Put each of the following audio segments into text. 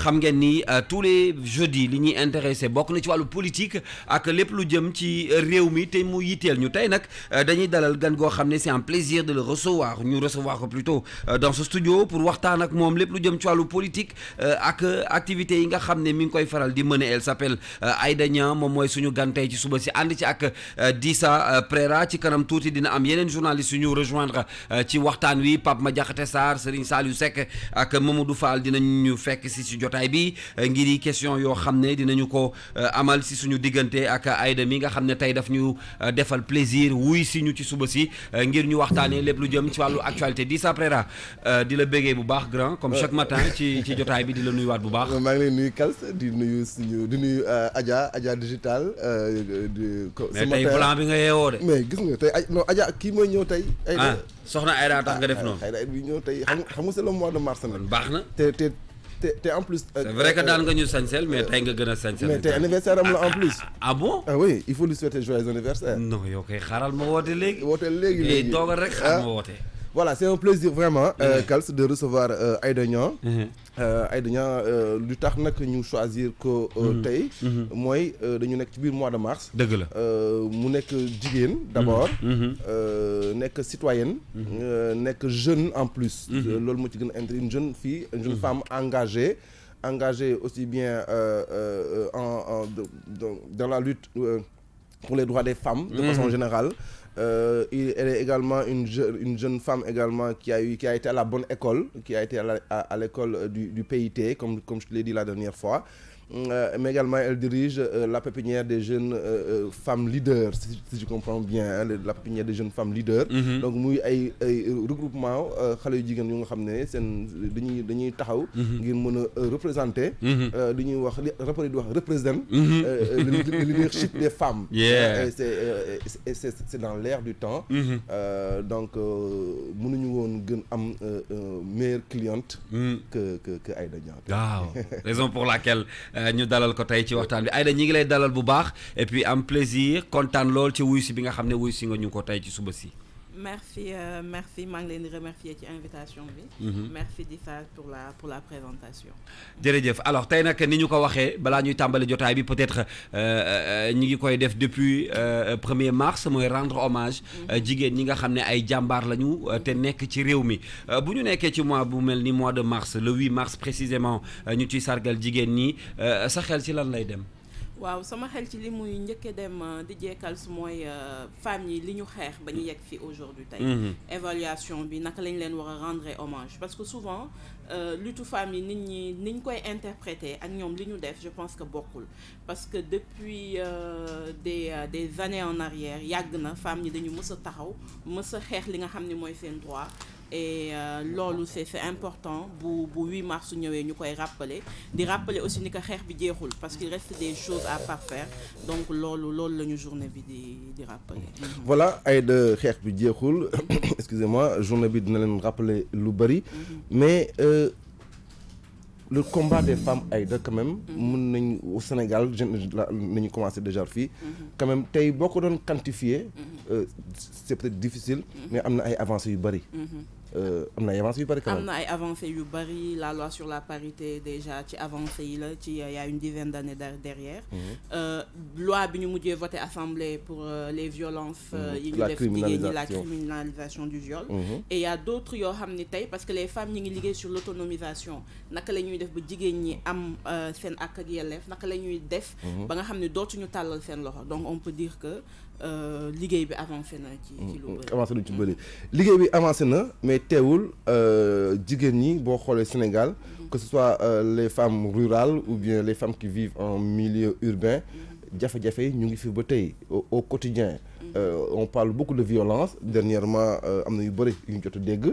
xam ngeen ni tous les jeudis li ñuy intéressé bokk na ci wàllu politique ak lépp lu jëm ci réew mi te mu yitteel ñu tey nag dañuy dalal gan goo xam ne c'est un plaisir de le recevoir ñu recevoir ko plutôt dans ce studio pour waxtaan ak moom lépp lu jëm ci wàllu politique ak activités yi nga xam ne mi ngi koy faral di mener. Elle s'appelle Aïda Niang moom mooy suñu gan tey ci suba si ànd ci ak Dissa Préra ci kanam tuuti dina am yeneen journalistes yu ñu rejoindre ci waxtaan wi Pape Madiakhaté Sarr Serigne Saliou Seck ak Mamadou Fall dinañu fekk si jotaay bi ngir yi question yoo xam ne dinañu ko amal si suñu diggante ak Aïda mi nga xam ne tey daf ñu defal plaisir wuy si ñu ci suba si ngir ñu waxtaanee lépp lu jëm ci wàllu actualité Dissa Préra di la béggee bu baax grand comme chaque matin ci jotaay bi di la nuyuwaat bu baax. maa ngi lay nuyu Kals di nuyu Adja digital. mais tey blanc bi nga yeewoo de. mais gis nga tey non Adja kii mooy ñëw tey. soxna Aïda tax nga def noonu. Aïda bi ñëw tey xam nga c'est le mois de mars nag. baax na te en plus. c'est vrai que daan nga ñu sañsel mais tey nga gën a sañsel. mais tey anniversaire am la en plus. ah bon. ah oui il faut lui souhaiter joyeux anniversaire. non yow kay xaaral ma woote léegi. léegi toogal rek xaar ma woote. Voilà, c'est un plaisir vraiment, Kals, de recevoir Aïda Niang. Aïda Niang lu tax nag ñu choisir ko tey. mooy dañu nekk ci biir mois de mars. dëgg la mu nekk jigéen d'abord. nekk citoyenne. nekk jeune en plus. loolu moo ci gën a une jeune fille une jeune femme engagée aussi bien dans la lutte pour les droits des femmes. De façon générale. Elle est également une jeune femme également qui a été à la bonne école, qui a été à l'école du PIT, comme je te l'ai dit la dernière fois. Mais également elle dirige la pépinière des jeunes femmes leaders, si je comprends bien, la pépinière des jeunes femmes leaders. Donc muy ay regroupement xale yu jigéen yu nga xam ne seen dañuy taxaw ngir mën a représenter li ñuy wax rapport di wax représente le leadership des femmes. Et c'est dans l'air du temps. Donc mënuñu woon gën am meilleure cliente que Aïda Niang. waaw raison pour laquelle ñu dalal ko tey ci waxtaan bi Aïda ñi ngi lay dalal bu baax et puis am plaisir kontaan lool ci wuyu si bi nga xam ne wuyu si nga ñu ko tey ci suba si. merci maa ngi leen di remercier ci invitation bi. merci Dissa pour la présentation. jërëjëf alors tey nag ni ñu ko waxee balaa ñuy tàmbali jotaay bi peut-être ñi ngi koy def depuis 1er mars mooy rendre hommage jigéen ñi nga xam ne ay jàmbaar lañu te nekk ci réew mi bu ñu nekkee ci mois bu mel ni mois de mars le 8 mars précisément ñu ciy sargal jigéen ñi sa xel ci lan lay dem. waaw sama xel ci li muy njëkkee dem di Kals mooy femmes yi li ñu xeex ba ñu yegg fi aujourd'hui tey. évaluation bi naka lañ leen war a rendre hommage parce que souvent lutte femmes yi ni ñu koy interpréter ak ñoom li ñu def je pense que bokkul parce que depuis des années en arrière yàgg na femmes yi dañu mës a taxaw mës a xeex li nga xam ne mooy seen droit. Et loolu c'est important bu 8 mars su ñëwee ñu koy rappeler aussi ni que xeex bi jeexul parce qu'il reste des choses à parfaire donc loolu la ñu journée bi di rappeler. Voilà Aïda xeex bi jeexul excusez-moi journée bi dina leen rappeler lu bari mais le combat des femmes Aïda quand même mën nañu au Sénégal nañu commencé déjà fii quand même tey boo ko doon quantifier c'est peut-être difficile mais am na ay avancées yu bari. am na ay avancées yu bari quand même. am na ay avancées yu bari la loi sur la parité déjà ci avancées yi la ci y a une dizaine d'années derrière. loi bi ñu mujjee voté assemblée pour les violences yi ñu def jigéen ñi la criminalisation du viol. Et y a d'autres yoo xam ni tey parce que les femmes ñi ngi liggéey sur l'autonomisation naka la ñuy def ba jigéen ñi am seen ak yelleef naka la ñuy def. ba nga xam ne dootuñu tàllal seen loxo donc on peut dire que liggéey bi avancé na ci lu bëri. avancé na ci bëri liggéey bi avancé na mais teewul jigéen ñi boo xoolee Sénégal que ce soit les femmes rurales ou bien les femmes qui vivent en milieu urbain jafe-jafe yi ñu ngi fi ba tey au quotidien. On parle beaucoup de violence dernièrement am na yu bëri yu ñu jot a dégg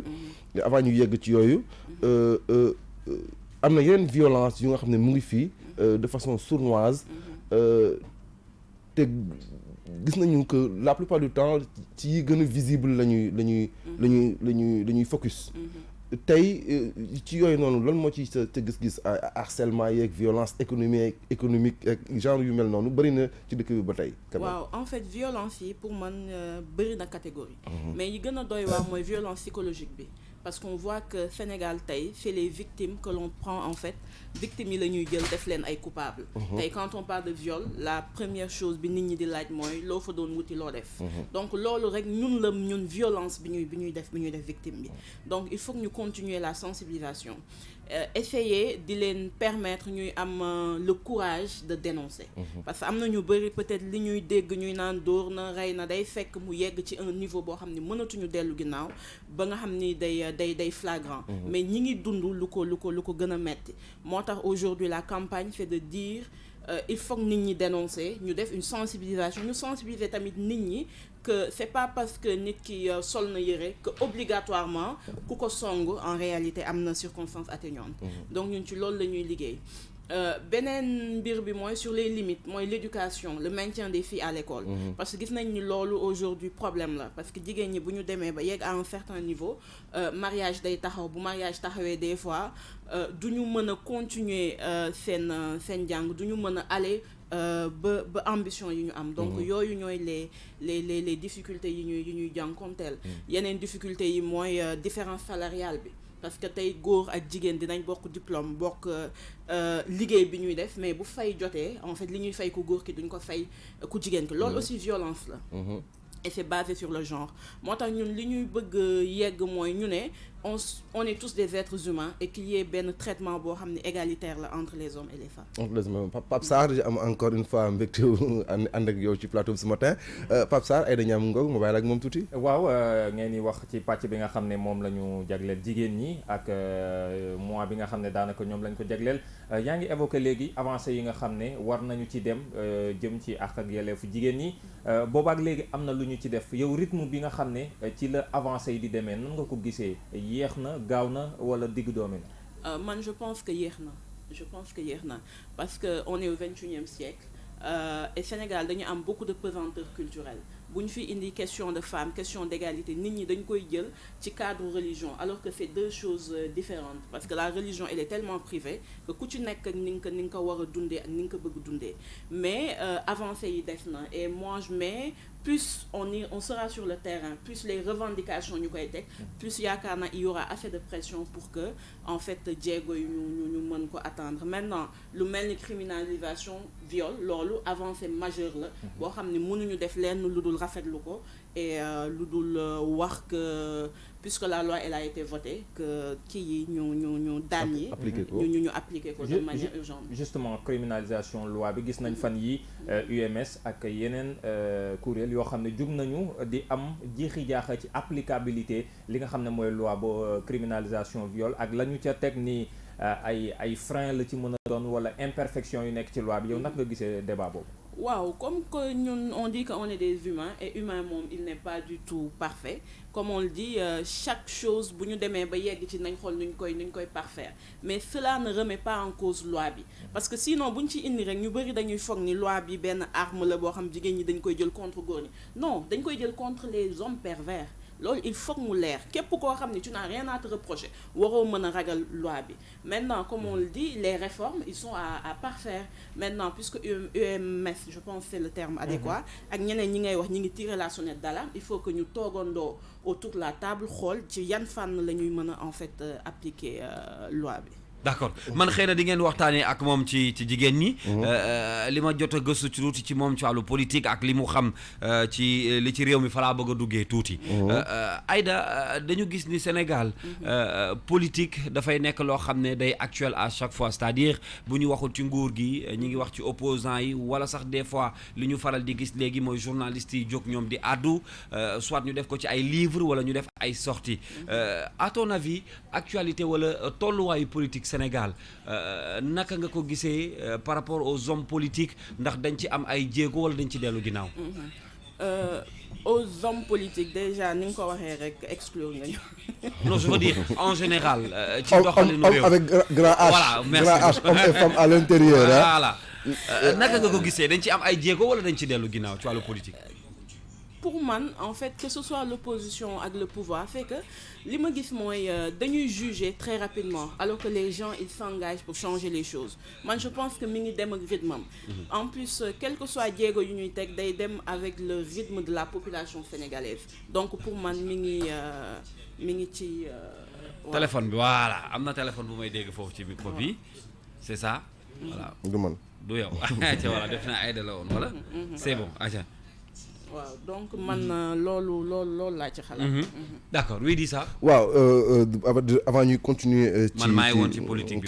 avant ñu yegg ci yooyu am na yeneen violence yu nga xam ne mu ngi fii de façon sournoise te gis nañu que la plupart du temps ci yi gën a visible la ñuy focus. tey ci yooyu noonu lan moo ci sa gis-gis harcèlement yeeg violence économique ak genre yu mel noonu bëri na ci dëkk bi ba tey. waaw en fait violence yi pour man bëri na catégorie. mais yi gën a doy waar mooy violence psychologique bi. parce qu'on voit que Sénégal tey c'est les victimes que l'on prend en fait victimes yi la ñuy jël def leen ay coupables. tey quand on parle de viol la première chose bi nit ñi di laaj mooy loo fa doon wuti loo def. donc loolu rek ñun violence bi ñuy def victime bi donc il faut que ñu continuer la sensibilisation. Essayer de les permettre ñuy am le courage de dénoncer. Parce que am na ñu bëri peut-être li ñuy dégg ñuy naan dóor na rey na day fekk mu yegg ci un niveau boo xam ni mënatuñu dellu ginnaaw ba nga xam ni day flagrant. Mais ñi ngi dund lu ko gën a metti moo tax aujourd'hui la campagne c'est de dire il faut que nit ñi dénoncer ñu def une sensibilisation ñu sensibiliser tamit nit ñi que c'est pas parce que nit ki sol na yëre que obligatoirement ku ko song en réalité am na circonstance atténuante. Donc ñun ci loolu la ñuy liggéey. Beneen mbir bi mooy sur les limites mooy l'éducation le maintien des filles à l'école. Parce que gis nañ ni loolu aujourd'hui problème la parce que jigéen ñi bu ñu demee ba yegg à un certain niveau mariage day taxaw bu mariage taxawee des fois du ñu mën a continuer seen jàng du ñu mën a aller ba ambition yi ñu am. Donc yooyu ñooy les difficultés yi ñuy jànkonteel. Yeneen difficultés yi mooy différence salariale bi. Parce que tey góor ak jigéen dinañ bokk diplôme bokk liggéey bi ñuy def mais bu fay jotee en fait li ñuy fay ku góor ki duñ ko fay ku jigéen ki loolu aussi violence la. Et c'est basé sur le genre moo tax ñun li ñuy bëgg yegg mooy ñu ne on est tous des êtres humains et qu'il y ait benn traitement boo xam ne égalitaire la entre les hommes et les femmes. entre les hommes Pape Sarr di am encore une fois mbégte ànd ak yow ci plateau bi ce matin Pape Sarr Aïda Niam Ngom ma bàyyi la ak moom tuuti. waaw ngeen di wax ci pàcc bi nga xam ne moom la ñu jagleel jigéen ñi ak mois bi nga xam ne daanaka ñoom lañ ko jagleel yaa ngi évoqué léegi avancé yi nga xam ne war nañu ci dem jëm ci àq ak yelleefu jigéen ñi boobaak léegi am na lu ñu ci def yow rythme bi nga xam ne ci la avancé yi di demee nan nga ko gisee yéex na gaaw na wala digg doomi na. Man je pense que yéex na parce que on est au 21e siècle et Sénégal dañu am beaucoup de pesanteur culturelle bu ñu fi indi question de femme question d'égalité nit ñi dañ koy jël ci cadre religion alors que c'est deux choses différentes parce que la religion elle est tellement privée que ku ci nekk ak ni nga ko war a dundee ak ni nga ko bëgg dundee mais avancé yi def na et moi plus on sera sur le terrain plus les revendications ñu koy teg plus yaakaar na il y aura assez de pression pour que en fait jéego yu ñu mën ko atteindre maintenant lu mel ni criminalisation viol loolu avancée majeure la boo xam ne mënuñu def lenn lu dul rafetlu ko et lu dul wax que puisque la loi elle a été votée que kii yi ñu daan yi ñu appliqué ko de manière urgente. Justement criminalisation loi bi gis nañ fan yi UMS ak yeneen kuréel yoo xam ne jug nañu di am jiixi jaaxa ci applicabilité li nga xam ne mooy loi bo criminalisation viol ak la ñu ca teg ni ay frein la ci mën a doon wala imperfection yu nekk ci loi bi yow nag nga gisee débat boobu. Waaw comme que ñun on dit qu'on est des humains et humain moom il n'est pas du tout parfait comme on le dit chaque chose bu ñu demee ba yegg ci nañ xool nuñ koy parfaire mais cela ne remet pas en cause loi bi parce que sinon bu ñu ci indi rek ñu bëri dañuy foog ni loi bi benn arme la boo xam jigéen ñi dañ koy jël contre góor ñi non dañ koy jël contre les hommes pervers loolu il faut mu leer képp koo xam ne tu n'as rien à te reprocher waroo mën a ragal loi bi maintenant comme on le dit les réformes ils sont à parfaire maintenant puisque UMS je pense c'est le terme adéquat ak ñeneen ñi ngay wax ñi ngi tirer la sonnette d'alarme il faut que ñu toogandoo autour de la table xool ci yan fànn la ñuy mën a en fait appliquer loi bi. D'accord man xëy na di ngeen waxtaanee ak moom ci jigéen ñi. li ma jot a gëstu ci tuuti ci moom ci wàllu politique ak li mu xam ci li ci réew mi fa laa bëgg a duggee tuuti. Aïda dañu gis ni Sénégal politique dafay nekk loo xam ne day actuel à chaque fois c'est-à-dire bu ñu waxul ci nguur gi ñu ngi wax ci opposants yi wala sax des fois li ñu faral di gis léegi mooy journalistes yi jóg ñoom di àddu soit ñu def ko ci ay livres wala ñu def ay sorties à ton avis actualité wala tolluwaayu politique Sénégal naka nga ko gisee par rapport aux hommes politiques ndax dañ ci am ay jéego wala dañ ci dellu ginnaaw. Aux hommes politiques déjà ni nga ko waxee rek exclure nga ñu. Non je veux dire en général. ci doxalinu réew avec grand H. Voilà merci grand H hommes et femmes à l'intérieur. Voilà naka nga ko gisee dañ ci am ay jéego wala dañ ci dellu ginnaaw ci wàllu politique. Pour man en fait que ce soit l'opposition ak le pouvoir fait que li ma gis mooy dañuy juger très rapidement alors que les gens ils s'engagent pour changer les choses man je pense que mi ngi dem ak rythme am en plus quel que soit jéego yu ñuy teg day dem avec le rythme de la population sénégalaise donc pour man mi ngi ci téléphone bi voilà am na téléphone bu may dégg foofu ci micro bi c'est ça voilà du man du yow aca voilà def naa Aïda la woon voilà c'est bon aca waaw donc man loolu laa ci xalaat. d'accord oui dis ça. waaw avant ñuy continuer. man maa ngi woon ci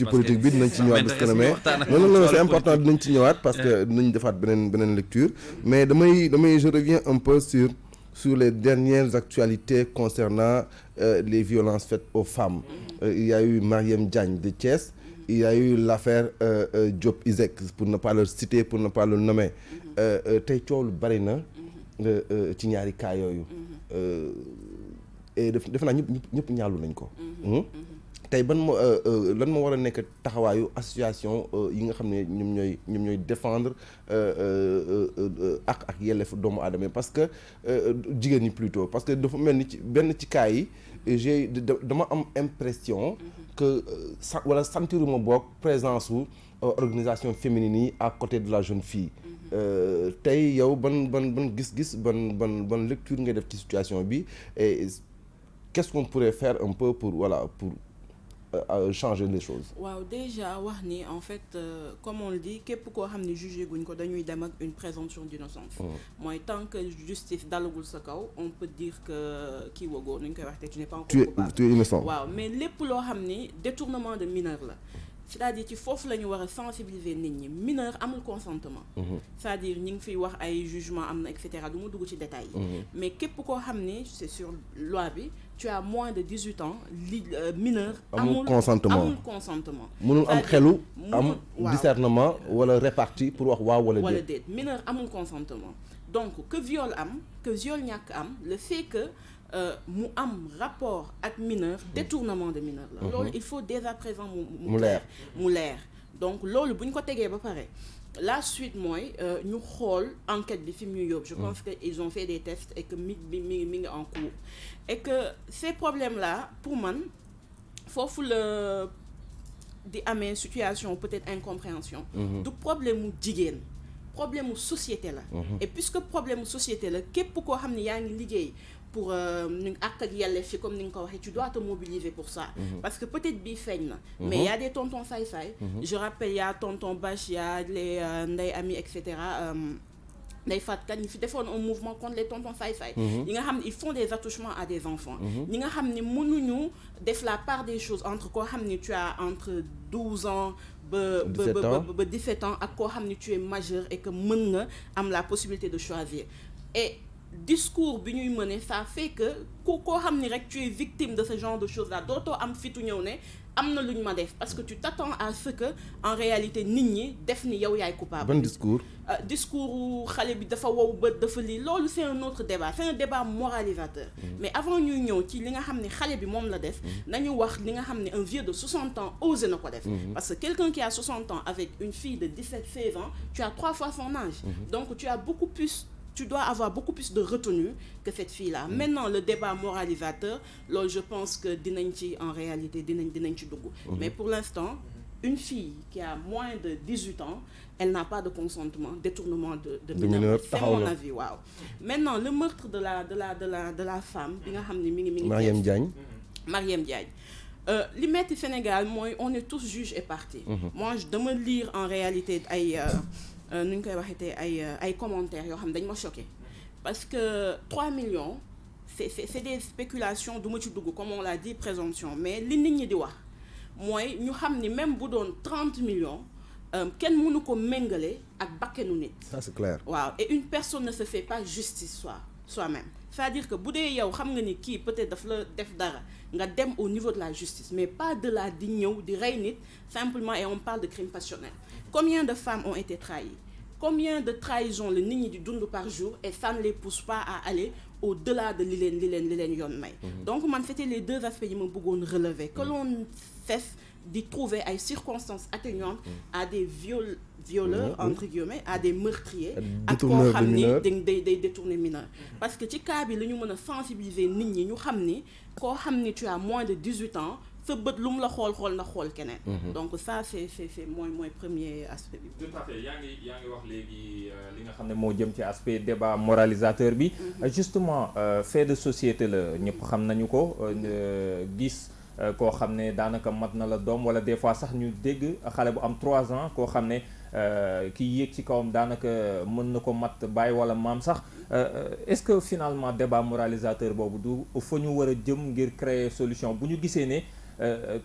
politique bi dinañ ci ñëwaat parce que non c'est important dinañ ci ñëwaat parce que dinañ defaat beneen lecture. mais damay je reviens un peu sur les dernières actualités concernant les violences faites aux femmes. Il y a eu Mariam Diagne de Thiès. Il y a eu l'affaire Diop Iseg pour ne pas le citer pour ne pas le nommer. tey coow lu bari na. ci ñaari cas yooyu et def naa ñëpp ñaalu nañ ko tey lan moo war a nekk taxawaayu association yi nga xam ne ñoom ñooy défendre ak yelleef doomu aadama parce que jigéen ñi plutôt parce que dafa mel ni ci benn ci cas yi dama am impression que wala sentiruma boog présence su organisation féminine yi à côté de la jeune fille tey yow ban gis-gis ban lecture ngay def ci situation bi et qu'est-ce qu'on pourrait faire un peu pour changer les choses. waaw déjà wax ni en fait comme on le dit képp koo xam ne jugé guñ ko dañuy dem ak une présomption d'innocence. mooy tant que justice dalagul sa kaw on peut dire que kii wagoo nu ñu koy wax te tu n'es pas encore coupable. tu es innocent. waaw mais lépp loo xam ni détournement de mineur la. c'est-à-dire ci foofu la ñu war a sensibiliser nit ñi mineur amul consentement. c'est-à-dire ñi ngi fiy wax ay jugement am na et cetera du ma dugg ci détails yi. mais képp koo xam ne c'est sur loi bi tu as moins de 18 ans mineur. amul consentement mënul am xelu am discernement wala répartie pour wax waaw wala déet. mineur amul consentement donc que viol am que viol ñàkk am le fait que. mu am rapport ak mineur détournement de mineur la loolu il faut dès à présent mu leer donc loolu bu ñu ko tegee ba pare la suite mooy ñu xool enquête bi fi mu ñu yóbbu je pense que ils ont fait des tests et que mi ngi en cours et que ces problèmes là pour man foofu la di amee situation peut-être incompréhension du problème mu jigéen problème mu société la et puisque problème mu société la képp koo xam ne yaa ngi liggéey pour ñu ak yelleef fi comme ni nga ko waxee tu dois te mobiliser pour ça parce que peut-être bii feeñ na mais y a des tontons saay-saay je rappelle y a tonton Bach y a les Ndeye Ami et cetera Ndeye Fatou Kane ñu fi defoon un mouvement contre les tontons saay-saay ñi nga xam ne ils font des attouchements à des enfants ñi nga xam ne mënuñu def la part des choses entre koo xam ne tu as entre 12 ans ba 17 ans ak koo xam ne tu es majeur et que mën nga am la possibilité de choisir et discours bi ñuy mener ça fait que koo xam ni rek tu es victime de ce genre de choses là dootoo am fitu ñëw ne am na lu ñu ma def parce que tu t'attends à ce que en réalité nit ñi def ni yow yaay coupable. Bon discours. Discours xale bi dafa wow bët dafa lii loolu c'est un autre débat c'est un débat moralisateur. Mais avant ñuy ñëw ci li nga xam ne xale bi moom la def. nañu wax li nga xam ne un vieux de 60 ans osé na ko def. Parce que quelqu'un qui a 60 ans avec une fille de 17-16 ans tu as 3 fois son âge. Donc tu dois avoir beaucoup plus de retenue que cette fille-là. Maintenant, le débat moralisateur, là, je pense que en réalité, dinañ ci dugg. Mais pour l'instant, une fille qui a moins de 18 ans, elle n'a pas de consentement, détournement de mineur. C'est mon avis, waaw. Maintenant, le meurtre de la femme, bi nga xam ne mi ngi Mariam Diagne. Mariam Diagne. Li metti Sénégal mooy on est tous juges et parties. Moi, dama lire en réalité ay nu ñu koy waxee ay commentaires yoo xam ne dañ ma choqué parce que 3 millions c'est des spéculations du ma ci dugg comme on l'a dit présomption mais li nit ñi di wax mooy ñu xam ni même bu doon 30 millions kenn mënu ko méngale ak bakkenu nit. Ça c'est clair. waaw et une personne ne se fait pas justice soi-même c'est-à-dire que bu dee yow xam nga ni kii peut-être daf la def dara nga dem au niveau de la justice mais pas de là di ñëw di rey nit simplement et on parle de crime passionnel. Combien de femmes ont été trahies? Combien de trahisons le nit ñi di dund par jour et ça ne les pousse pas à aller au-delà de li leen yoon may. Donc man c'était les deux aspects yi ma bëggoon relever que l'on cesse di trouver ay circonstances atténuantes à des violeurs entre guillemets à des meurtriers ak koo xam ni day détourner mineur parce que ci cas bi la ñu mën a sensibiliser nit ñi ñu xam ni koo xam ni tu as moins de 18 ans sa bët lu mu la xool na xool keneen. Donc ça c'est mooy premier aspect bi. Tout à fait yaa ngi wax léegi li nga xam ne moo jëm ci aspect débat moralisateur bi. Justement fait de société la ñëpp xam nañu ko gis koo xam ne daanaka mat na la doom wala des fois sax ñu dégg xale bu am 3 ans koo xam ne kii yéeg ci kawam daanaka mën na ko mat bàyyi wala maam sax est-ce que finalement débat moralisateur boobu du fa ñu war a jëm ngir créer solution bu ñu gisee ne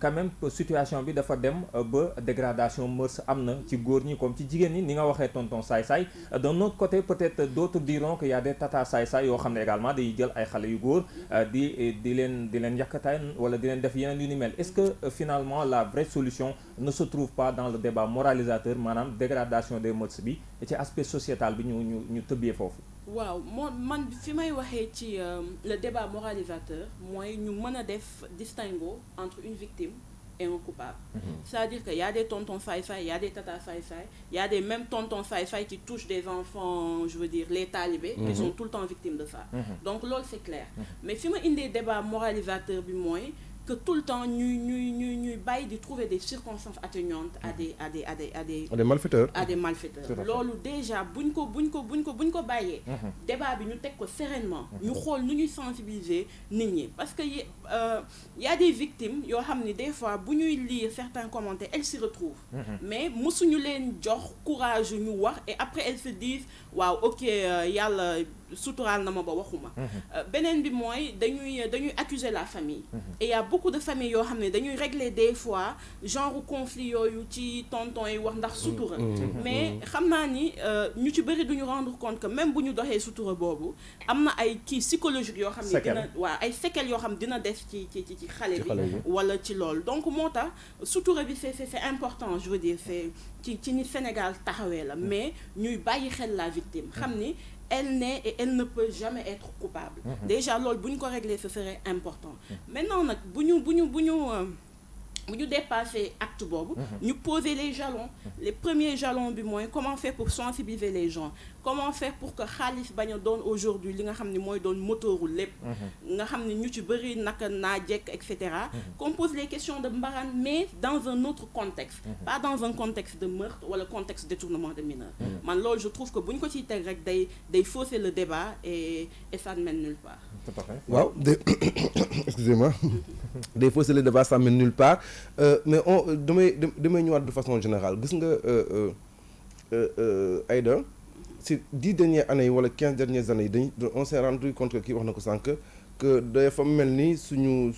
quand même situation bi dafa dem ba dégradation mœurs am na ci góor ñi comme ci jigéen ñi ni nga waxee tonton saay-saay d'un autre côté peut-être d'autres diront qu'il y a des tata saay-saay yoo xam ne également dañuy jël ay xale yu góor di leen yàkkataay wala di leen def yeneen yu ni mel est-ce que finalement la vraie solution ne se trouve pas dans le débat moralisateur maanaam dégradation des mœurs bi ci aspect sociétal bi ñu tëbbee foofu. waaw man fi may waxee ci le débat moralisateur mooy ñu mën a def distinguo entre une victime et un coupable. C'est-à-dire que y a des tontons faay-faay, y a des tatas faay-faay, y a des mêmes tontons faay-faay qui touchent des enfants, je veux dire les talibés, qui sont tout le temps victimes de ça. Donc loolu c'est clair. Mais fi ma indee débat moralisateur bi mooy que tout le temps ñuy bàyyi di trouver des circonstances atténuantes à des malfaiteurs. loolu déjà buñ ko bàyyee. débat bi ñu teg ko sereinement. ñu xool nu ñuy sensibiliser nit ñi parce que y a des victimes yoo xam ne des fois bu ñuy lire certains commentaires elles s'y retrouvent. mais mësuñu leen jox courage ñu wax et après elles se disent waaw ok yàlla suturaal na ma ba waxuma. beneen bi mooy dañuy accuser la famille. et y a beaucoup de familles yoo xam ne dañuy régler des fois genre conflit yooyu ci tonton yi wax ndax sutura. mais xam naa ni ñu ci bëri duñu rendre compte que même bu ñu doxee sutura boobu am na ay kii psychologique yoo xam ne dina waaw ay séquelles yoo xam ne dina def ci xale bi wala ci loolu donc moo tax sutura bi c'est important je veux dire c'est ci ni Sénégal taxawee la mais ñuy bàyyi xel la victime xam ni elle n'est et elle ne peut jamais être coupable. Déjà loolu bu ñu ko régler ce serait important. Maintenant nag bu ñu dépasser acte boobu. ñu poser les jalons. Les premiers jalons bi mooy comment faire pour sensibiliser les gens. Comment faire pour que xaalis bañ a doon aujourd'hui li nga xam ne mooy doon moteuru lépp. nga xam ne ñu ci bëri naka naa jekk et cetera. qu'on pose les questions de mbaraan mais dans un autre contexte. pas dans un contexte de meurtre wala contexte de détournement de mineurs. man loolu je trouve que bu ñu ko ciy teg rek day fausser le débat et ça ne mène nulle part. waaw excusez-moi. day fausser le débat ça ne mène nulle part mais damay ñëwaat de façon générale gis nga Aïda. ci 10 dernières années wala 15 dernières années on s'est rendu compte que kii wax na ko sànq que dafa mel ni suñu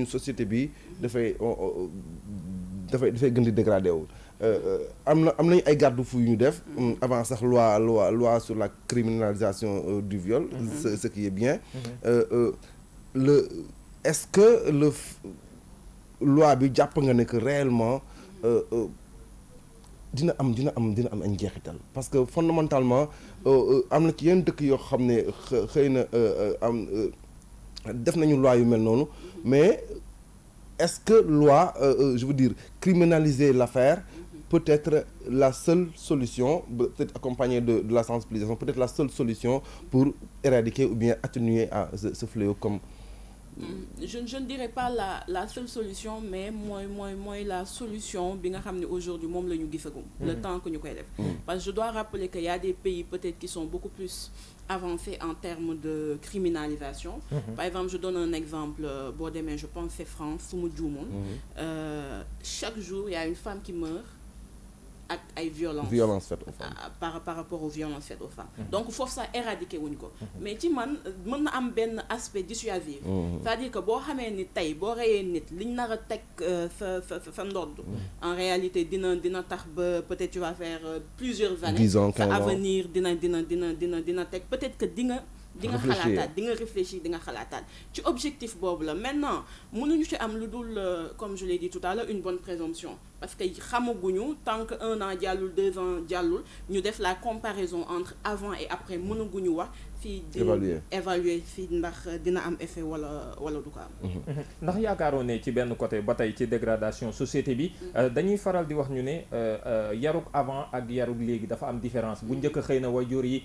société bi dafay gën di dégradé wu. am nañu ay garde-fous yu ñu def. avant sax loi sur la criminalisation du viol. Ce qui est bien. Est-ce que loi bi jàpp nga ne que réellement. dina am ay njeexital parce que fondamentalement am na ci yenn dëkk yoo xam ne xëy na def nañu loi yu mel noonu mais est-ce que loi je veux dire criminaliser l'affaire peut être la seule solution peut-être accompagnée de la sensibilisation peut-être la seule solution pour éradiquer ou bien atténuer ce fléau comme je ne dirais pas la seule solution mais mooy la solution bi nga xam ne aujourd'hui moom la ñu gisagum le temps que ñu koy def parce que je dois rappeler que y a des pays peut-être qui sont beaucoup plus avancés en termes de criminalisation par exemple je donne un exemple boo demee je pense c'est France su ma juumoon chaque jour il y a une femme qui meurt ak ay violences faites aux femmes par rapport aux violences faites aux femmes donc foofu sax éradiquer wuñ ko mais ci man mën na am benn aspect dissuasif c'est-à-dire que boo xamee ni tey boo reyee nit liñ nar a teg sa ndodd en réalité dina tax ba peut-être tu vas faire plusieurs années 10 ans, 15 sa ans. avenir dina teg peut-être que di nga xalaataat di nga réfléchir di nga xalaataat ci objectif boobu la maintenant mënuñu ci am lu dul comme je l'ai dit tout à l'heure une bonne présomption parce que xamaguñu tant que 1 an jàllul 2 ans jàllul ñu def la comparaison entre avant et après mënaguñu wax fii di évaluer fii ndax dina am effet wala du ko am ndax yaakaaroon ne ci benn côté ba tey ci dégradation société bi dañuy faral di wax ñu ne yarug avant ak yarug léegi dafa am différence bu njëkk xëy na waajur yi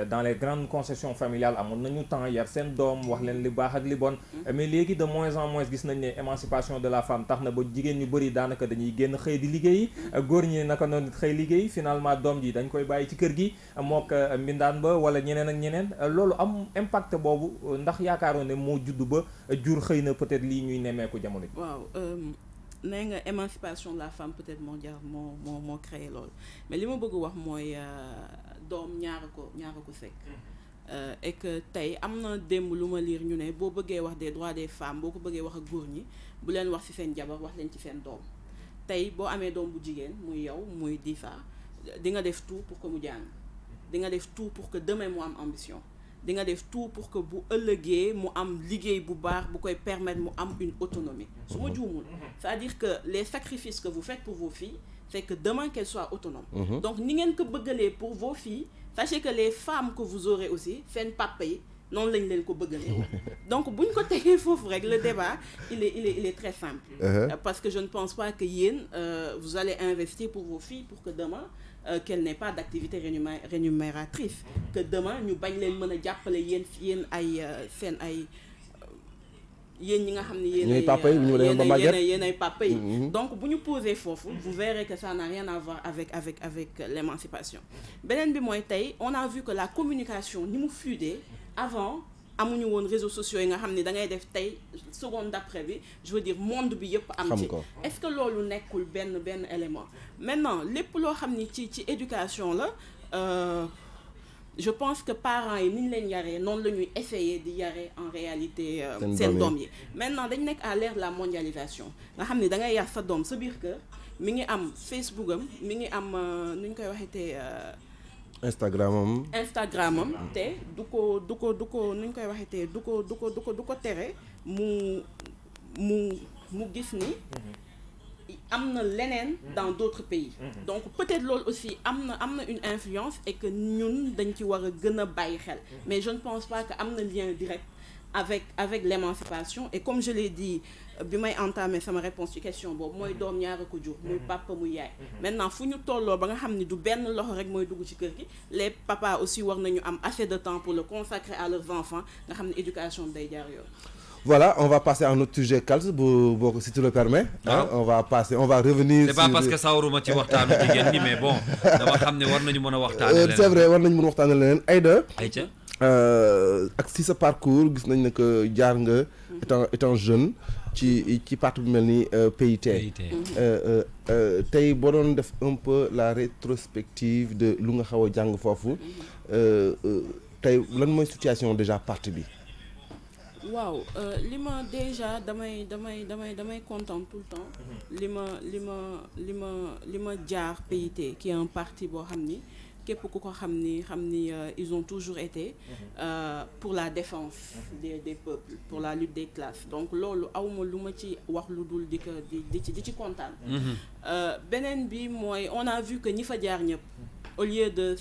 dans les grandes concessions familiales amoon nañu temps yar seen doom wax leen li baax ak li bon mais léegi de moins en moins gis nañ ne émancipation de la femme tax na ba jigéen ñu bëri daanaka dañuy génn xëy di liggéey góor ñi naka noonu xëy liggéey finalement doom ji dañ koy bàyyi ci kër gi mook mbindaan ba wala ñeneen ak ñeneen loolu am impact boobu ndax yaakaaroon ne moo judd ba jur xëy na peut-être lii ñuy nemmeeku jamono ji. waaw nee nga émancipation de la femme peut-être moo créé loolu mais li ma bëgg wax mooy doom ñaara ko sekk. Et que tey am na démb lu ma liir ñu ne boo bëggee wax des droits des femmes boo ko bëggee wax ak góor ñi bu leen wax ci seen jabar wax leen ci seen doom tey boo amee doom bu jigéen muy yow muy Difa di nga def tout pour que mu jàng di nga def tout pour que demain mu am ambition di nga def tout pour que bu ëllëgee mu am liggéey bu baax bu koy permettre mu am une autonomie su ma juumul c'est-à-dire que les sacrifices que vous faites pour vos filles c'est que demain qu'elles soient autonomes donc ni ngeen ko bëggalee pour vos filles sachez que les femmes que vous aurez aussi seen papa yi noonu lañ leen ko bëggalee donc buñ ko tegee foofu rek le débat il est très simple parce que je ne pense pas que yéen vous allez investir pour vos filles pour que demain qu'elles n'aient pas d'activité rémunératrice que demain ñu bañ leen mën a jàppale yéen ay seen ay yéen ñi nga xam ne yéen ay papa yi donc bu ñu posé foofu vous verrez que ça n'a rien à voir avec l'émancipation beneen bi mooy tey on a vu que la communication ni mu fluidé avant amuñu woon réseaux sociaux yi nga xam ne da ngay def tey seconde d'après bi je veux dire monde bi yëpp am ci est-ce que loolu nekkul benn élément maintenant lépp loo xam ni ci éducation la je pense que parents yi ni ñu leen yaree noonu la ñuy essayer di yaree en réalité seen doom yi maintenant dañ nekk à l'ère de la mondialisation nga xam ne da ngay yar sa doom sa biir kër mi ngi am Facebook am mi ngi am nu ñu koy waxeetee Instagram am te du ko nu ñu koy waxeetee du ko tere mu gis ni am na leneen dans d'autres pays donc peut-être loolu aussi am na une influence et que ñun dañ ci war a gën a bàyyi xel mais je ne pense pas que am na lien direct avec l'émancipation et comme je l'ai dit bi may entamer sama réponse ci question boobu mooy doom ñaara ko jur muy papa muy yaay maintenant fu ñu tolloo ba nga xam ni du benn loxo rek mooy dugg ci kër gi les papas aussi war nañu am assez de temps pour le consacrer à leurs enfants nga xam ne éducation day jaar yoon. Voilà, on va passer à un autre sujet Kals si tu le permets. Hein, on va revenir. C'est pas parce que sawaruma ci waxtaanu jigéen ñi mais bon dama xam ne war nañu mën a waxtaane leneen. C'est vrai war nañu mën a waxtaane leneen Aïda. Aïcha. Ak si sa parcours gis nañ ne que jaar nga étant jeune ci parti bu mel ni PIT. Tey boo doon def un peu la rétrospective de lu nga xaw a jàng foofu tey lan mooy situation déjà parti bi. waaw li ma déjà damay content tout le temps li ma jaar PIT qui est un parti boo xam ni képp ku ko xam ni ils ont toujours été pour la défense des peuples pour la lutte des classes donc loolu awma lu ma ci wax lu dul di ci kontaan beneen bi mooy on a vu que ñi fa jaar ñëpp au lieu de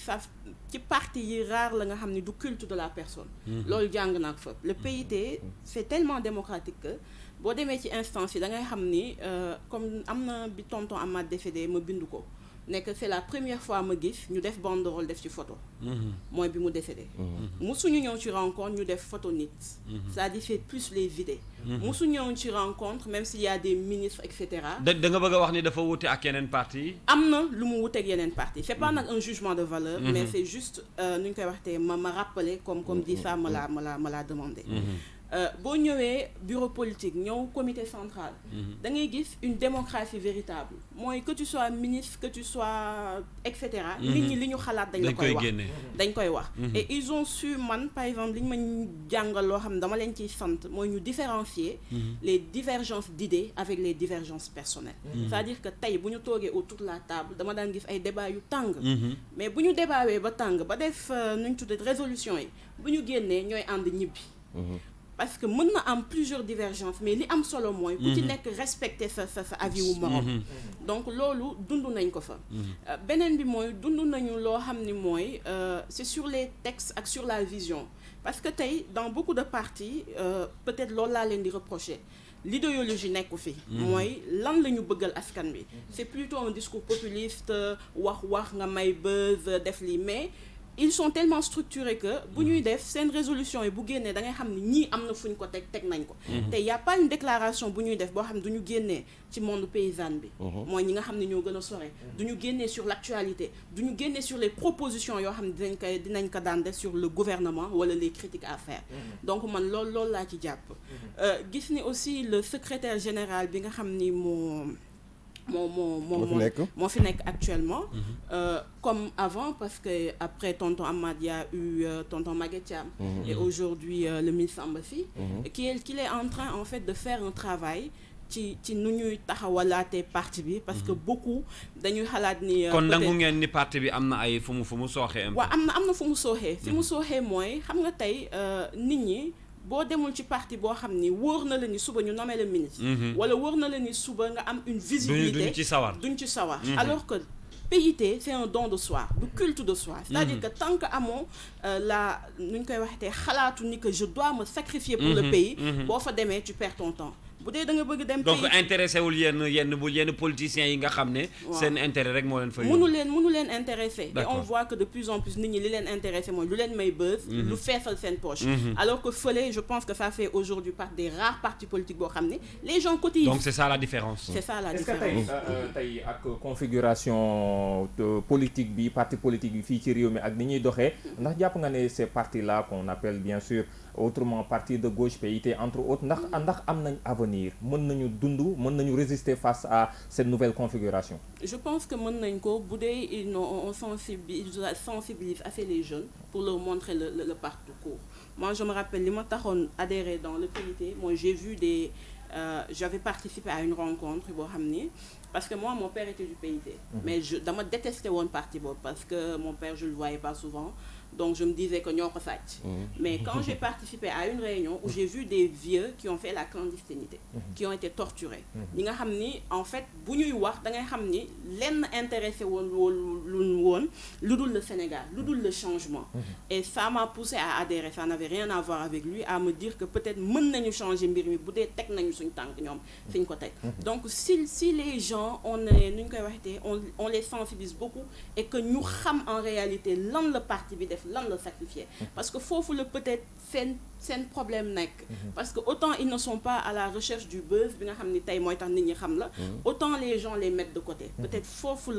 ci parti yi rare la nga xam ni du culte de la personne loolu jàng naa ko fa le PIT c'est tellement démocratique que boo demee ci instance yi da ngay xam ni comme am na bi tonton Amath décédé ma bindu ko nekk c'est la première fois ma gis ñu def banderole def ci photo mooy bi mu décédé musuñu ñëw ci rencontre ñu def photo nit c'est-à-dire c'est plus les idées musu ñëw ci rencontre même s'il y a des ministres et cetera da nga bëgg a wax ni dafa wute ak yeneen parti yi am na lu mu wuteeg yeneen parti c'est pas nag un jugement de valeur mais c'est juste nu ñu koy waxtee ma rappeler comme dit ça ma la demandé boo ñëwee bureau politique ñëw comité central da ngay gis une démocratie véritable mooy que tu sois ministre que tu sois et cetera nit ñi li ñu xalaat dañ koy wax et ils ont su man par exemple li ñu ma jàngal loo xam ne dama leen ciy sant mooy ñu différencier les divergences d'idées avec les divergences personnelles c'est-à-dire que tey bu ñu toogee autour de la table dama daan gis ay débat yu tàng mais bu ñu débaawee ba tàng ba def nu ñu tuddee résolution yi bu ñu génnee ñooy ànd ñibbi parce que mën na am plusieurs divergences mais li am solo mooy ku ci nekk respecter sa avis wu morom donc loolu dund nañ ko fa beneen bi mooy dund nañu loo xam ni mooy c'est sur les textes ak sur la vision parce que tey dans beaucoup de partis peut-être loolu laa leen di reprocher l'idéologie nekku fi mooy lan la ñu bëggal askan bi c'est plutôt un discours populiste wax nga may buzz def lii mais ils sont tellement structurés que bu ñuy def seen résolution yi bu génnee da ngay xam ni ñii am na fu ñu ko teg nañ ko te y a pas une déclaration bu ñuy def boo xam ne du ñu génnee ci monde paysan bi mooy ñi nga xam ne ñoo gën a sore du ñu génnee sur l'actualité du ñu génnee sur les propositions yoo xam ne dinañ ko daan def sur le gouvernement wala les critiques à faire donc man loolu laa ci jàpp gis ni aussi le secrétaire général bi nga xam ni moo fi nekk actuellement comme avant parce que après tonton Amad y a eu tonton Maguette Thiam et aujourd'hui le ministre Samba Sy qu'il est en train en fait de faire un travail ci nu ñuy taxawalaatee parti bi parce que beaucoup dañuy xalaat ni kon nangu ngeen ni parti bi am na ay fu mu sooxee waaw am na fu mu sooxee fi mu sooxee mooy xam nga tey nit ñi boo demul ci parti boo xam ni wóor na la ni suba ñu nommé le ministre wala wóor na la ni suba nga am une visibilité duñ ci sawar alors que PIT c'est un don de soi du culte de soi c'est-à-dire que tant que amoo nu ñu koy waxatee xalaatu ni que je dois me sacrifier pour le pays boo fa demee tu perds ton temps bu dee da nga bëgg dem donc intéressé wul yenn politiciens yi nga xam ne seen intérêt rek moo leen fa mënu leen intéressé et on voit que de plus en plus nit ñi li leen intéressé mooy lu leen may buzz lu feesal seen poche alors que fële je pense que ça fait aujourd'hui partie des rares partis politiques boo xam ne les gens cotisent donc c'est ça la différence est-ce que tey ak configuration politique bi parti politique bi fii ci réew mi ak ni ñuy doxee ndax jàpp nga ne ces partis là qu'on appelle bien sûr autrement parti de gauche PIT entre autres ndax am nañ avenir mën nañu dund mën nañu résister face à cette nouvelle configuration. Je pense que mën nañ ko bu dee on sensibilise assez les jeunes pour leur montrer le parcours. Moi je me rappelle li ma taxoon adhérer dans le PIT moi j'ai vu j'avais participé à une rencontre boo xam ni parce que moi mon père était du PIT mais dama détesté woon parti boobu parce que mon père je le voyais pas souvent donc je me disais que ñoo ko sàcc mais quand j'ai participé à une réunion où j'ai vu des vieux qui ont fait la clandestinité qui ont été torturés ñi nga xam ni en fait bu ñuy wax da ngay xam ni lenn intéressé woon lu dul le Sénégal lu dul le changement et ça m'a poussé à adhérer ça n'avait rien à voir avec lui à me dire que peut-être mën nañu changer mbir mi bu dee teg nañu suñ tànk ñoom fi ñu ko teg donc si les gens on les sensibilise beaucoup et que ñu xam en réalité lan la parti bi def lan la sacrifier parce que foofu la peut-être seen problème nekk parce que autant ils ne sont pas à la recherche du buzz bi nga xam ni tey mooy tax nit ñi xam la autant les gens les mettent de côté peut-être foofu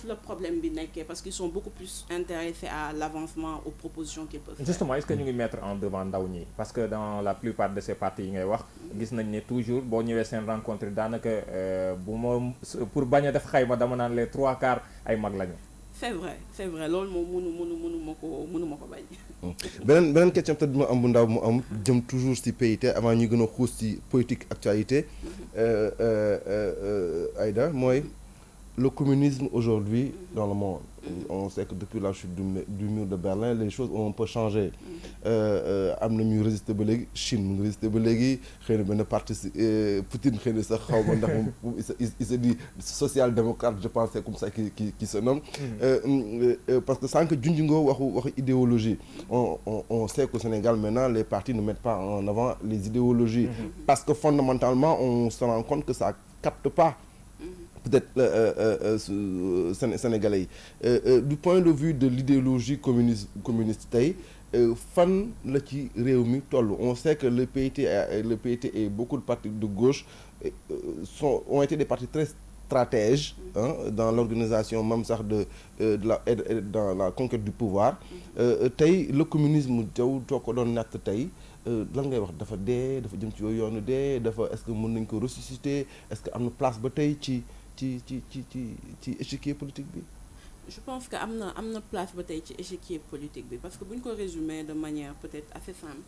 la problème bi nekkee parce qu'ils sont beaucoup plus intéressés à l'avancement aux propositions qu'ils peuvent faire. Justement est-ce que ñu ngi mettre en devant ndaw ñi parce que dans la plupart de ces partis yi ngay wax gis nañ ne toujours boo ñëwee seen rencontre daanaka bu ma pour bañ a def xayma dama naan les 3/4 ay mag lañu. c'est vrai loolu moom mënuma ko bañ. beneen question peut-être bi ma am bu ndaw mu am jëm toujours ci PIT avant ñu gën a xuus ci politique actualité Aïda mooy le communisme aujourd'hui dans le monde on sait que depuis la chute du mur de Berlin les choses ont un peu changé am na ñuy résister ba léegi Chine mu ngi résister ba léegi xëy na benn parti Poutine xëy na sax xaw ma ndax moom il se dit social-démocrate je pense c'est comme ça qui se nomme parce que sànq junj nga waxu idéologie on sait qu'au Sénégal maintenant les partis ne mettent pas en avant les idéologies parce que fondamentalement on se rend compte que ça capte pas peut-être sénégalais yi du point de vue de l'idéologie communiste tey fan la ci réew mi toll on sait que le PIT et beaucoup de partis de gauche ont été des partis très stratèges dans l'organisation même sax dans la conquête du pouvoir tey le communisme jaw too ko doon natt tey lan ngay wax dafa dee dafa jëm ci yooyu yoonu dee dafa est-ce que mën nañ ko ressusciter est-ce que am na place ba tey ci échiquier politique bi. Je pense que am na place ba tey ci échiquier politique bi parce que bu ñu ko résumer de manière peut-être assez simple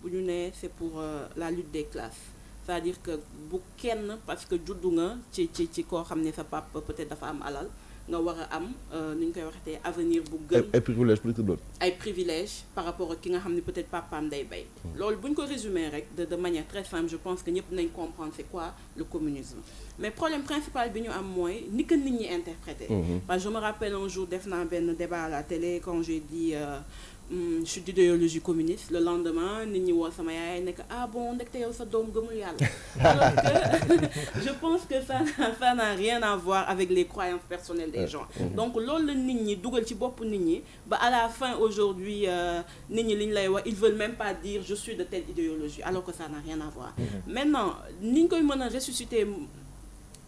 bu ñu nee c'est pour la lutte des classes c'est-à-dire que bu kenn parce que juddu nga ci koo xam ne sa papa peut-être dafa am alal nga war a am ni ñu koy waxatee avenir bu gën. ay privilèges plus que d'autres. ay privilèges par rapport ak ki nga xam ne peut-être papaam day bay. loolu bu ñu ko résumer rek de manière très simple je pense que ñëpp nañ comprendre c'est quoi le communisme. mais problème principal bi ñu am mooy ni que nit ñi interpréter. Parce que je me rappelle un jour def naa benn débat à la télé quand j'ai dit je suis d'idéologie communiste. Le lendemain nit ñi woo sama yaay nekk bon ndekte yow sa doom gëmul yàlla. Alors que je pense que ça n'a rien à voir avec les croyances personnelles des gens. Donc loolu la nit ñi dugal ci bopp nit ñi ba à la fin aujourd'hui nit ñi li ñu lay wax ils veulent même pas dire je suis de telle idéologie alors que ça n'a rien à voir. Maintenant ni ñu koy mën a ressusciter.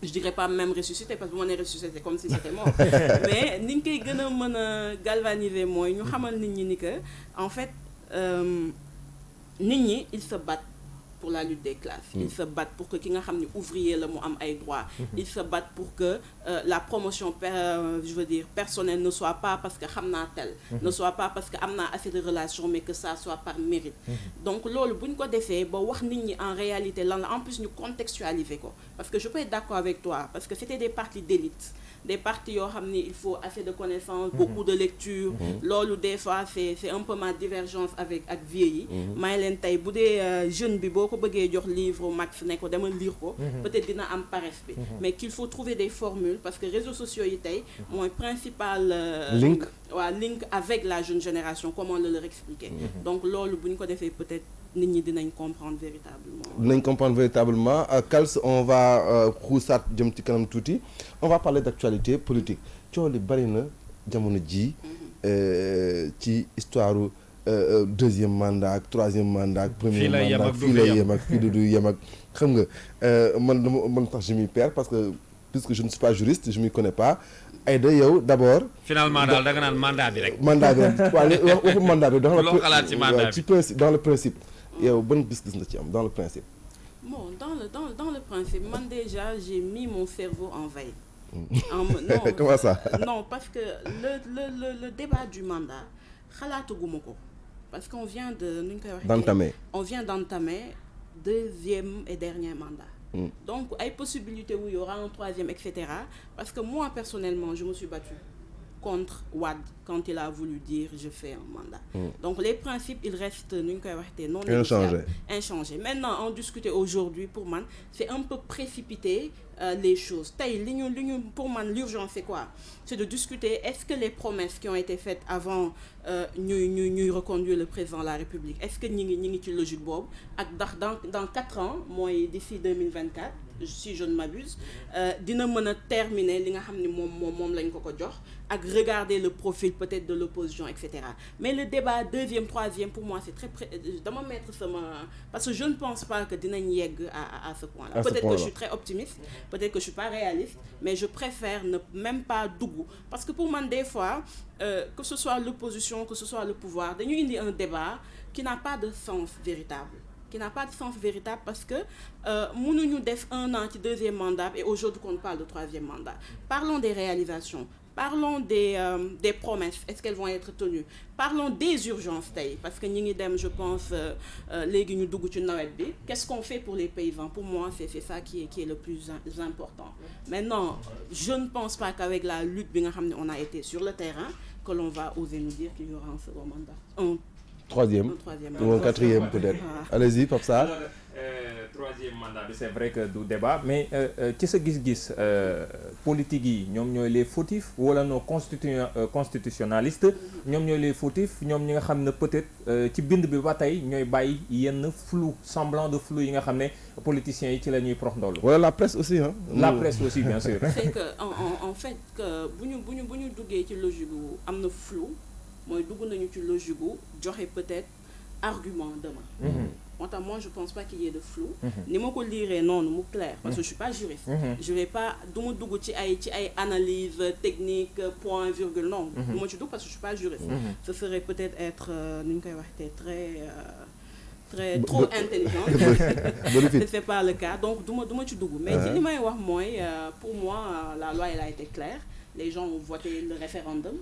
Je dirais pas même ressusciter parce que bu ma nee ressusciter c'est comme si c'était mort mais ni ñu koy gën a mën a galvaniser mooy ñu xamal nit ñi ni que en fait nit ñi ils se battent pour la lutte des classes. Ils se battent pour que ki nga xam ne ouvrier la mu am ay droits. Ils se battent pour que la promotion je veux dire personnelle ne soit pas parce que xam naa tel. Ne soit pas parce que am naa assez de relations mais que ça soit par mérite. Donc loolu bu ñu ko defee ba wax nit ñi en réalité lan la en plus ñu contextualiser ko parce que je peux être d'accord avec toi parce que c'était des partis d'élite. Des partis yoo xam ni il faut assez de connaissances beaucoup de lecture loolu des fois c'est un peu ma divergence avec ak vieux yi may leen tey bu dee jeune bi boo ko bëggee jox livre max ne ko dama lire ko peut-être dina am paresse bi mais qu'il faut trouver des formules parce que réseaux sociaux yi tey mooy principal link avec la jeune génération comment le leur expliquer donc loolu bu ñu ko defee peut-être nit ñi dinañ comprendre véritablement. Kals on va xuusaat jëm ci kanam tuuti on va parler d'actualité politique coow li bari na jamono ji ci histoire deuxième mandat ak troisième mandat ak premier mandat fii lay yem ak fii du yem ak xam nga man tax je m'y perds parce que puisque je ne suis pas juriste je m'y connais pas Aïda yow d'abord. finalement daal da nga naan mandat bi rek. mandat bi waaw waxu mandat bi. loo xalaat ci mandat bi ci principe dans le principe. yow ban gis-gis nga ci am dans le principe. Bon dans le principe man déjà j'ai mis mon cerveau en veille. Non comment ça. Non parce que le débat du mandat xalaataguma ko parce qu'on vient de nu ñu koy waxee. on vient d'entamer deuxième et dernier mandat. Donc ay possibilité où il y aura un troisième etc. Parce que moi personnellement je me suis battue contre Wade quand il a voulu dire je fais un mandat. Donc les principes ils restent nu ñu koy waxee non inchangés. Maintenant en discuter aujourd'hui pour man c'est un peu précipité les choses tey li ñu pour man l'urgence c'est quoi? C'est de discuter est-ce que les promesses qui ont été faites avant ñuy reconduire le président de la République est-ce que ñi ngi ci logique boobu ak ndax dans 4 ans mooy d'ici 2024 si je ne m'abuse dina mën a terminer li nga xam ni moom lañ ko jox ak regarder le profil peut-être de l'opposition etc. Mais le débat deuxième troisième pour moi c'est très dama mettre sama parce que je ne pense pas que dinañ yegg à ce point-là. Peut-être que je suis très optimiste peut-être que je suis pas réaliste mais je préfère ne même pas dugg parce que pour man des fois que ce soit l'opposition que ce soit le pouvoir dañu indi un débat qui n'a pas de sens véritable parce que mënuñu def 1 an ci deuxième mandat et aujourd'hui qu'on parle de troisième mandat. Parlons des réalisations, parlons des promesses, est-ce qu'elles vont être tenues? Parlons des urgences tey parce que ñi ngi dem je pense léegi ñu dugg ci nawet bi. Qu'est-ce qu'on fait pour les paysans? Pour moi c'est ça qui est le plus important. Maintenant je ne pense pas qu'avec la lutte bi nga xam ne on a été sur le terrain que l'on va oser nous dire qu'il y aura un second mandat. Troisième ou un quatrième peut-être. Allez-y Pape Sarr. Troisième mandat bi c'est vrai que du débat mais ci sa gis-gis politique yi ñoom ñooy les fautifs wala nos constitutionnalistes ñoom ñooy les fautifs ñoom ñi nga xam ne peut-être ci bind bi ba tey ñooy bàyyi yenn flou semblant de flou yi nga xam ne politiciens yi ci la ñuy prox ndoolu wala la presse aussi hein. La presse aussi bien sûr. C'est que en fait que bu ñu duggee ci logique gu am na flou mooy dugg nañu ci logique gu joxe peut-être argument demain. Moi je pense pas qu'il y ait de flou. Ni ma ko lire noonu mu clair parce que je suis pas juriste. Je vais pas du ma dugg ci ay analyse technique point virgule non. Du ma ci dugg parce que je suis pas juriste. Ce serait peut-être être nu ñu koy waxee très trop intelligent. C'est pas le cas donc du ma ci dugg. Mais ci li may wax mooy pour moi la loi elle a été claire. Les gens ont voté le référendum.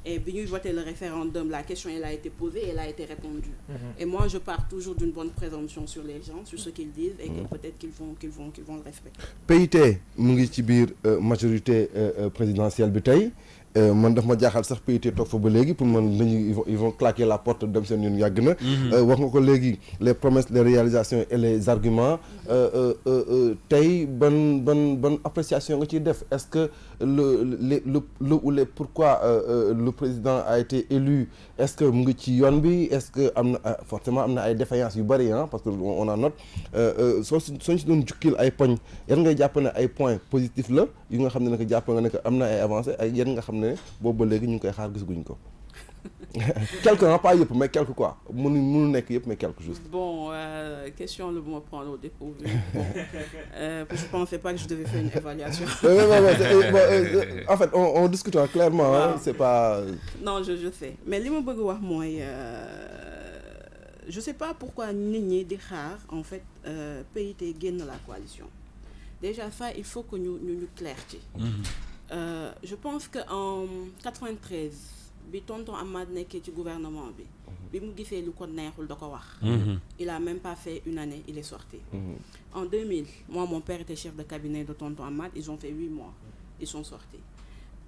Et bi ñuy voter le référendum la question elle a été posée elle a été répondue. Et moi je pars toujours d'une bonne présomption sur les gens sur ce qu'ils disent et que peut-être qu'ils vont le respecter. PIT mu ngi ci biir majorité présidentielle bi tey man daf ma jaaxal sax PIT toog fa ba léegi pour man ils vont claquer la porte dem seen yoon yàgg na. wax nga ko léegi les promesses les réalisations et les arguments tey ban appréciation nga ciy def est-ce que le pourquoi le président a été élu est-ce que mu ngi ci yoon bi est-ce que am na forcément am na ay défaillances yu bari parce que on en note soo si doon jukkil ay poñ yan ngay jàpp ne ay points positifs la yu nga xam ne nag jàpp nga ne que am na ay avancées ak yan nga xam ne boobu ba léegi ñu ngi koy xaar gisaguñ ko. Quelques, pas yëpp mais quelques quoi mënu nekk yëpp mais quelques juste. Bon, question le me prendre au dépourvu. Bon, je pensais pas que je devais faire une évaluation. En fait on discute clairement wow. C'est pas. Non je sais mais li ma bëgg wax mooy je sais pas pourquoi nit ñi di xaar en fait PIT génn la coalition déjà ça il faut que ñu clair ci. Je pense que en 93 bi tonton Amath nekkee ci gouvernement bi mu gisee lu ko neexul da ko wax. Il a même pas fait une année il est sorti. En 2000 moi mon père était chef de cabinet de tonton Amath ils ont fait 8 mois ils sont sortis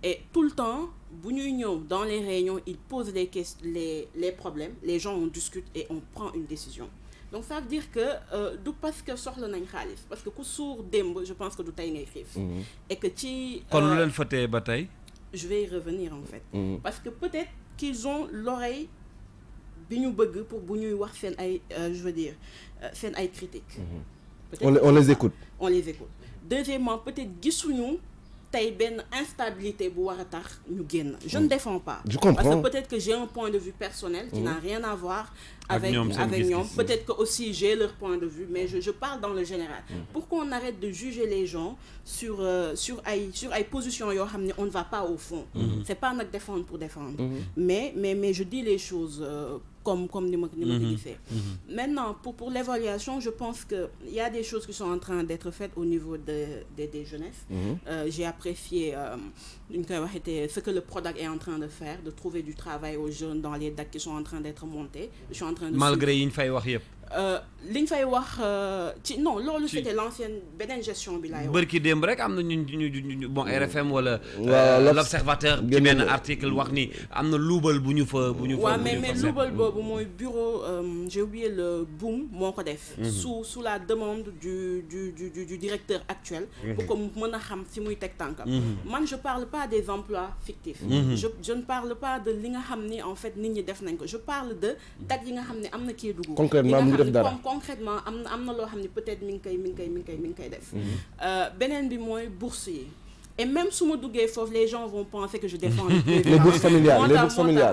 et tout le temps bu ñuy ñëw dans les réunions ils posent les problèmes les gens on discute et on prend une décision. Donc ça veut dire que du parce que soxla nañ xaalis parce que ku suur démb je pense que du tey ngay xiif. Et que ci. kon lu leen fa tee ba tey. Je vais y revenir en fait. Parce que peut-être qu'ils ont l'oreille bi ñu bëgg pour bu ñuy wax seen ay je veux dire seen ay critiques. On les écoute. On les écoute. Deuxièmement peut-être gisuñu tey benn instabilité bu war a tax ñu génn. Je ne défends pas. Je comprends. Parce que peut-être que j'ai un point de vue personnel qui n'a rien à voir avec ñoom. Peut-être que aussi j'ai leur point de vue mais je parle dans le général. Pour qu'on arrête de juger les gens sur ay positions yoo xam ne on ne va pas au fond. C'est pas nag défendre pour défendre. Mais je dis les choses comme ni ma ko gisee. Maintenant pour l'évaluation je pense que il y a des choses qui sont en train d'être faites au niveau des jeunesses. J'ai apprécié ce que le PRODAC est en train de faire de trouver du travail aux jeunes dans les DAC qui sont en train d'être montés. Je suis en train de malgré yi ñu fay wax yëpp. li ñu fay wax ci non loolu c'était l'ancienne beneen gestion bi laay wax. bërki démb rek am na ñu bon RFM wala. l'observateur ci benn article wax ni am na luubal bu ñu fa. waaw mais luubal boobu mooy bureau j'ai oublié le boom moo ko def. sous la demande du directeur actuel. pour que mu mën a xam fi muy teg tànkam. man je parle pas des emplois fictifs. je ne parle pas de li nga xam ni en fait nit ñi def nañ ko je parle de dat yi nga xam ne am na kii dugg. Concrètement am na loo xam ne peut-être mi ngi koy def. Beneen bi mooy bourse yi. Et même su ma duggee foofu les gens vont penser que je défends les bourses familiales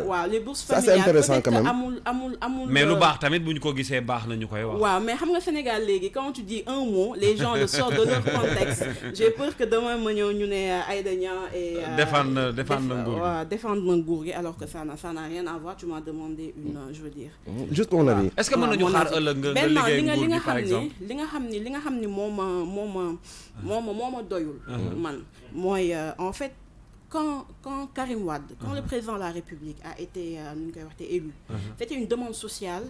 waaw les bourses ça familiales c'est intéressant quand même amul mais lu baax tamit bu ñu ko gisee baax na ñu koy wax. waaw mais xam nga Sénégal léegi quand tu dis un mot les gens le sortent de leur contexte j'ai peur que demain ma ñëw ñu ne Aïda Niang et défendre na nguur gi alors que ça n'a rien à voir tu m'as demandé une je veux dire juste mon avis est-ce que mën nañu xaar ëllëg nga liggéey nguur gi par exemple li nga xam ni moo ma doyul man mooy en fait quand Karim Wade quand le président de la République a été nu ñu koy waxte élu c'était une demande sociale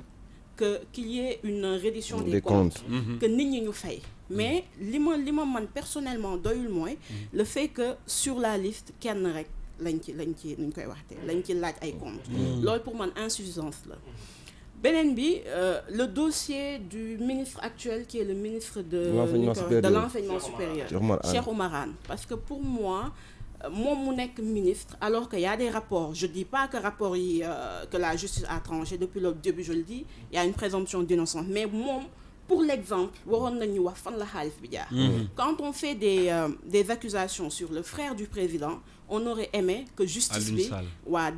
qu'il y ait une reddition des comptes que nit ñi ñu fay mais li ma man personnellement doyul mooy le fait que sur la liste kenn rek lañ ci nu ñu koy waxte lañ ci laaj ay comptes loolu pour man insuffisance la beneen bi le dossier du ministre actuel qui est le ministre de l'enseignement supérieur Cheikh Oumar Anne parce que pour moi moom mu nekk ministre alors que y a des rapports je dis pas que rapports yi que la justice a tranché depuis le début je le dis il y a une présomption d'innocence mais moom pour l'exemple waroon nañu wax fan la xaalis bi jaar quand on fait des accusations sur le frère du président on aurait aimé que justice bi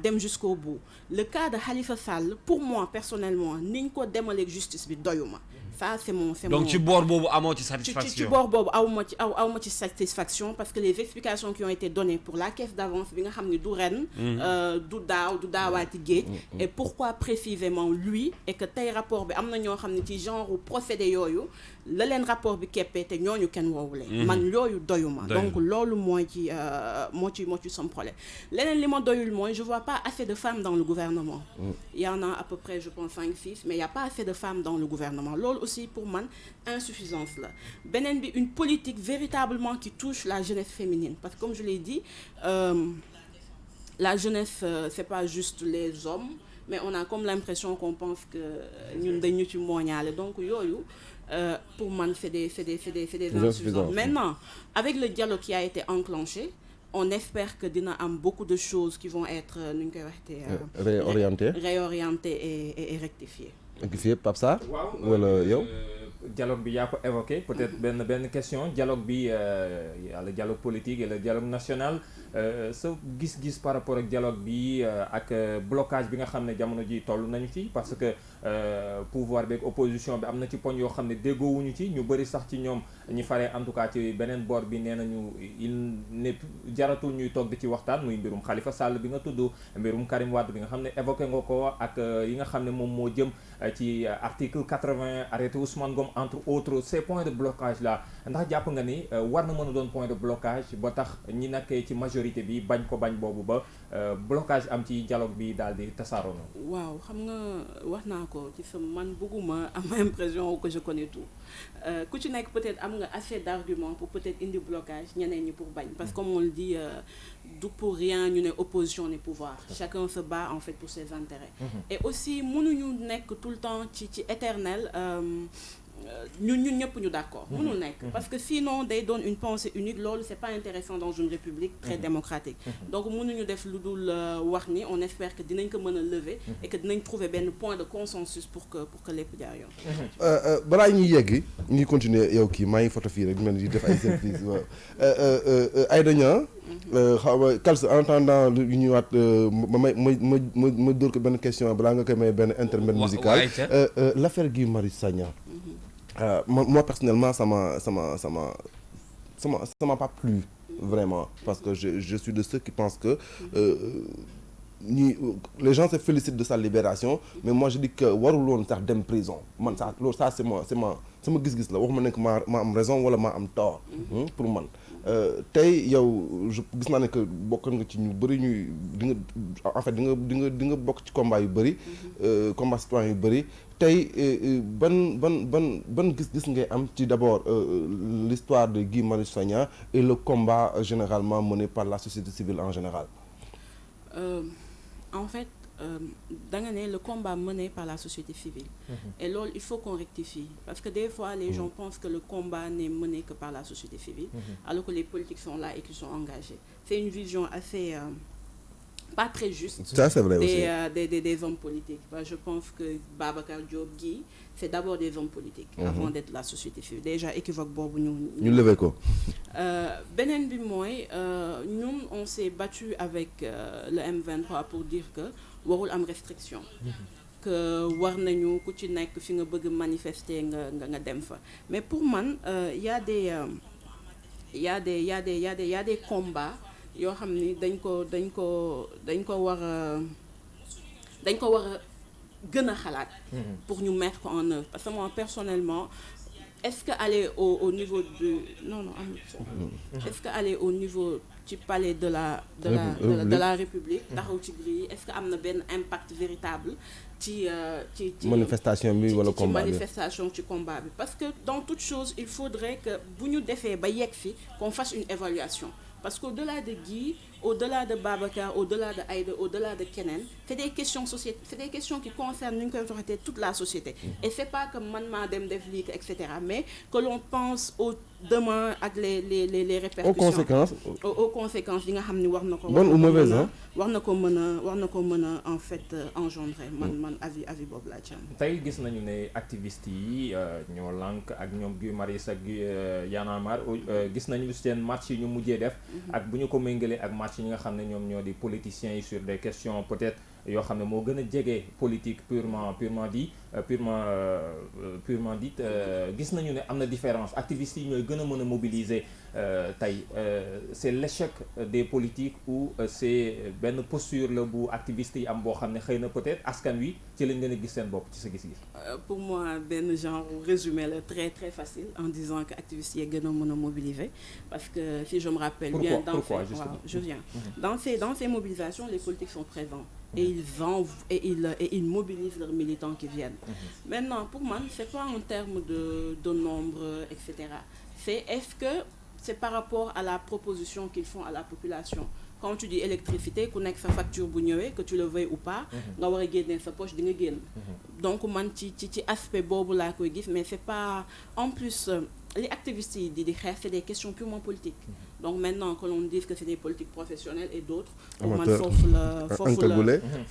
dem jusqu'au bout le cas de Khalifa Sall pour moi personnellement niñ ko demaleeg justice bi doyuma ça c'est mon donc ci boor boobu amoo ci satisfaction ci boor boobu aw ma ci satisfaction parce que les explications qui ont été données pour la caisse d'avance bi nga xam ne du ren du daawaati géej et pourquoi précisément lui et que tey rapport bi am na ñoo xam ne ci genre procédé yooyu la leen rapport bi keppee te ñooñu kenn woowule man yooyu doyuma donc loolu mooy ci moo ci sama problème leneen li ma doyul mooy je vois pas assez de femmes dans le gouvernement il y en a à peu près je pense 5-6 mais il y a pas assez de femmes dans le gouvernement loolu aussi pour man insuffisance la beneen bi une politique véritablement qui touche la jeunesse féminine parce que comme je l'ai dit la jeunesse c'est pas juste les hommes, mais on a comme l'impression qu'on pense que ñun dañu ci mooñaale, donc yooyu pour moi c'est des insuffisances. Maintenant avec le dialogue qui a été enclenché, on espère que dina am beaucoup de choses qui vont être nu ñu koy waxee réorientées et rectifiées. Pape Sarr wala yow dialogue bi yaa ko évoqué peut-être benn question dialogue bi le dialogue politique et le dialogue national sa gis-gis par rapport ak dialogue bi ak blocage bi nga xam ne jamono ji toll nañu ci parce que pouvoir bi ak opposition bi am na ci poñ yoo xam ne déggoowuñu ci ñu bëri sax ci ñoom ñi faree en tout cas ci beneen boor bi nee nañu il ne jaratul ñuy toog di ci waxtaan muy mbirum Khalifa Sall bi nga tudd mbirum Karim Wade bi nga xam ne évoqué nga ko ak yi nga xam ne moom moo jëm ci article 80 arrêté Ousmane Ngom entre autres ces points de blocage là ndax jàpp nga ni war na mën a doon point de blocage ba tax ñi nekkee ci majorité bi bañ ko bañ boobu ba blocage am ci dialogue bi daal di tasaaroo na. waaw xam nga wax naa ko ci sama man bëgguma am impression que je connais tout ku ci nekk peut-être am nga assez d'arguments pour peut-être indi blocage ñeneen ñi pour bañ parce que comme on le dit du pour rien ñu ne opposition ne pouvoir chacun se bat en fait pour ses intérêts et aussi mënuñu nekk tout le temps ci éternel ñun ñëpp ñu d'accord mënul nekk parce que sinon day doon une pensée unique loolu c'est pas intéressant dans une république très démocratique donc mënuñu def lu dul wax ni on espère que dinañ ko mën a lever et que dinañ trouver benn point de consensus pour que lépp jaar yoon balaa ñuy yegg ñuy continuer yow kii maa ngi photo fii rek mel ni def ay surprise waaw Aïda Niang xaw ma Kals en attendant lu ñëwaat ma dóor ko benn question balaa nga koy may benn intermède musical l'affaire Guy Marius Sagna moi personnellement ça m'a pas plu vraiment parce que je suis de ceux qui pensent que les gens se félicitent de sa libération mais moi je dis que warul woon sax dem prison man ça loolu ça c'est sama gis-gis la waxuma nekk ma am raison wala ma am tort pour man tey yow gis naa ne que bokk nga ci ñu bëri ñuy di nga en fait di nga bokk ci combat yu bëri combat citoyen yu bëri tey ban gis-gis ngay am ci d'abord l'histoire de Guy Marius Sagna et le combat généralement mené par la société civile en général. En fait da nga ne le combat mené par la société civile et loolu il faut qu'on rectifie parce que des fois les gens pensent que le combat n'est mené que par la société civile alors que les politiques sont là et qu'ils sont engagés. C'est une vision assez pas très juste ça c'est vrai aussi des hommes politiques. Je pense que Babacar Diop Guy c'est d'abord des hommes politiques avant d'être la société civile. Déjà équivoque boobu ñu lever ko beneen bi mooy ñun on s'est battu avec le M23 pour dire que warul am restriction que war nañu ku ci nekk fi nga bëgg manifester nga dem fa mais pour man y a des combats yoo xam ni dañ ko war a gën a xalaat pour ñu mettre ko en œuvre parce que moi personnellement est-ce que aller au niveau du est-ce que aller au niveau ci palais de la République taxaw ci gris est-ce que am na benn impact véritable ci manifestation bi wala combat bi manifestation ci combat bi parce que dans toute chose il faudrait que bu ñu defee ba yegg fi qu'on fasse une évaluation parce qu'au-delà de Guy, au-delà de Babacar, au-delà de Aïda, au-delà de Kenen, c'est des questions société, c'est des questions qui concernent toute la société. Et c'est pas comme man dem def li etc. mais que l'on pense au demain avec les répercussions. Aux conséquences yi nga xam ni war na ko. Bonne ou mauvaise hein? war na ko mën a en fait engendrer man avis boobu laa ci am. tey gis nañu ne activistes yi ñoo lànk ak ñoom Guy Marius ak Y'en a marre gis nañu seen match yi ñu mujjee def. ak bu ñu ko méngalee ak match yi nga xam ne ñoom ñoo di politiciens yi sur des questions peut-être yoo xam ne moo gën a jege politique purement dit gis nañu ne am na différence activistes yi ñooy gën a mën a mobiliser tey c'est l'échec des politiques ou c'est benn posture la bu activistes yi am boo xam ne xëy na peut-être askan wi ci lañ gën a gis seen bopp ci sa gis-gis. Pour moi benn genre résumé la très très facile en disant que activistes yi gën a mën a mobiliser parce que si je me rappelle bien dans ces mobilisations les politiques sont présents. Et ils mobilisent leurs militants qui viennent. Maintenant, pour moi, c'est pas en termes de nombre, etc. C'est est-ce que c'est par rapport à la proposition qu'ils font à la population. quand tu dis électricité ku nekk sa facture bu ñëwee que tu le veuilles ou pas nga war a génne sa poche di nga génn donc man ci aspect boobu laa koy gis mais c'est pas en plus les activistes yi di xeex c'est des questions purement politiques donc maintenant que l'on dise que c'est des politiques professionnelles et d'autres pour man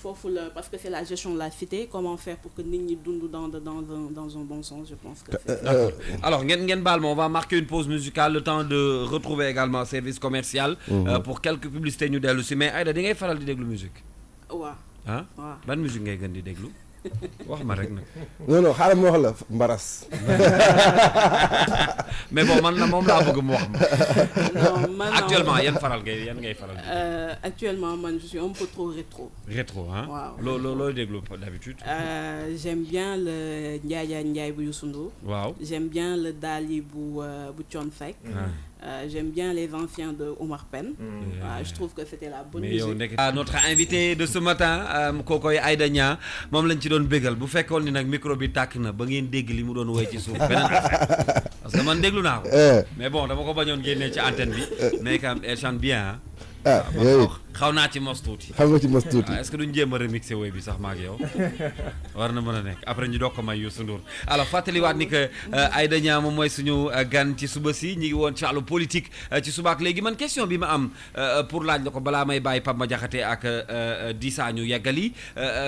foofu la parce que c'est la gestion de la cité comment faire pour que nit ñi dund dans un bon sens je pense que d'accord alors ngeen baal ma on va marquer une pause musicale le temps de retrouver également service commercial pour quelques publicités ñu dellu si mais Aïda di ngay faral di déglu musique waaw ah ban musique ngay gën di déglu wax ma rek nag. non xaaral ma wax la mbaras. mais bon man moom laa bëgg mu wax ma. non man actuellement yan ngay faral. actuellement man je suis un peu trop rétro. rétro ah. waaw loo déglu d'habitude. j'aime bien le Ndiaye bu Youssou Ndour. waaw j'aime bien le Dali bu Thione Seck. J'aime bien les anciens de Omar Pène. Je trouve que c'était la bonne musique. Notre invité de ce matin kookoy Aïda Niang moom lañ ci doon bégal bu fekkoon ni nag micro bi tàkk na ba ngeen dégg li mu doon woy ci suuf beneen affaire parce que man déglu naa ko. mais bon dama ko bañoon génnee ci antenne bi mais quand même elle chante bien xaw naa ci mos tuuti. xam nga ci mos tuuti. est-ce que duñ jéem a remixer woy bi sax ma ak yow war na mën a nekk après ñu doog ko may Youssou Ndour alors fàttaliwaat ni que Aïda Niang moom mooy suñu gan ci suba si ñu ngi woon ci wàllu politique ci subaak léegi man question bi ma am pour laaj la ko balaa may bàyyi Pape Madiakhaté ak Dissa ñu yeggali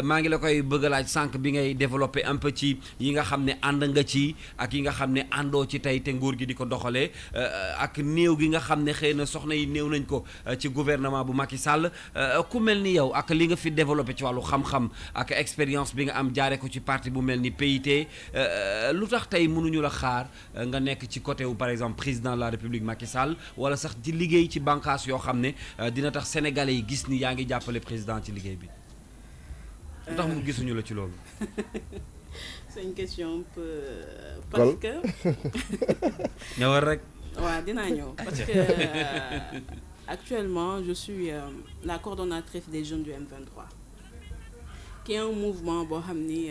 maa ngi la koy bëgg a laaj sànq bi ngay développer un peu ci yi nga xam ne ànd nga ci ak yi nga xam ne àndoo ci tey te nguur gi di ko doxalee ak néew gi nga xam ne xëy na soxna yi néew nañ ko ci gouvernement bu Macky Sall ku mel ni yow ak li nga fi développé ci wàllu xam-xam ak expérience bi nga am jaare ko ci parti bu mel ni PIT lu tax tey mënuñu la xaar nga nekk ci côté wu par exemple président de la République Macky Sall wala sax di liggéey ci bànqaas yoo xam ne dina tax sénégalais yi gis ni yaa ngi jàppale président ci liggéey bi lu tax mu gisuñu la ci loolu. c'est une question un peu parce que ñëwal rek. waaw dinaa ñëw parce que actuellement je suis la coordonnatrice des jeunes du M23 qui est un mouvement boo xam ni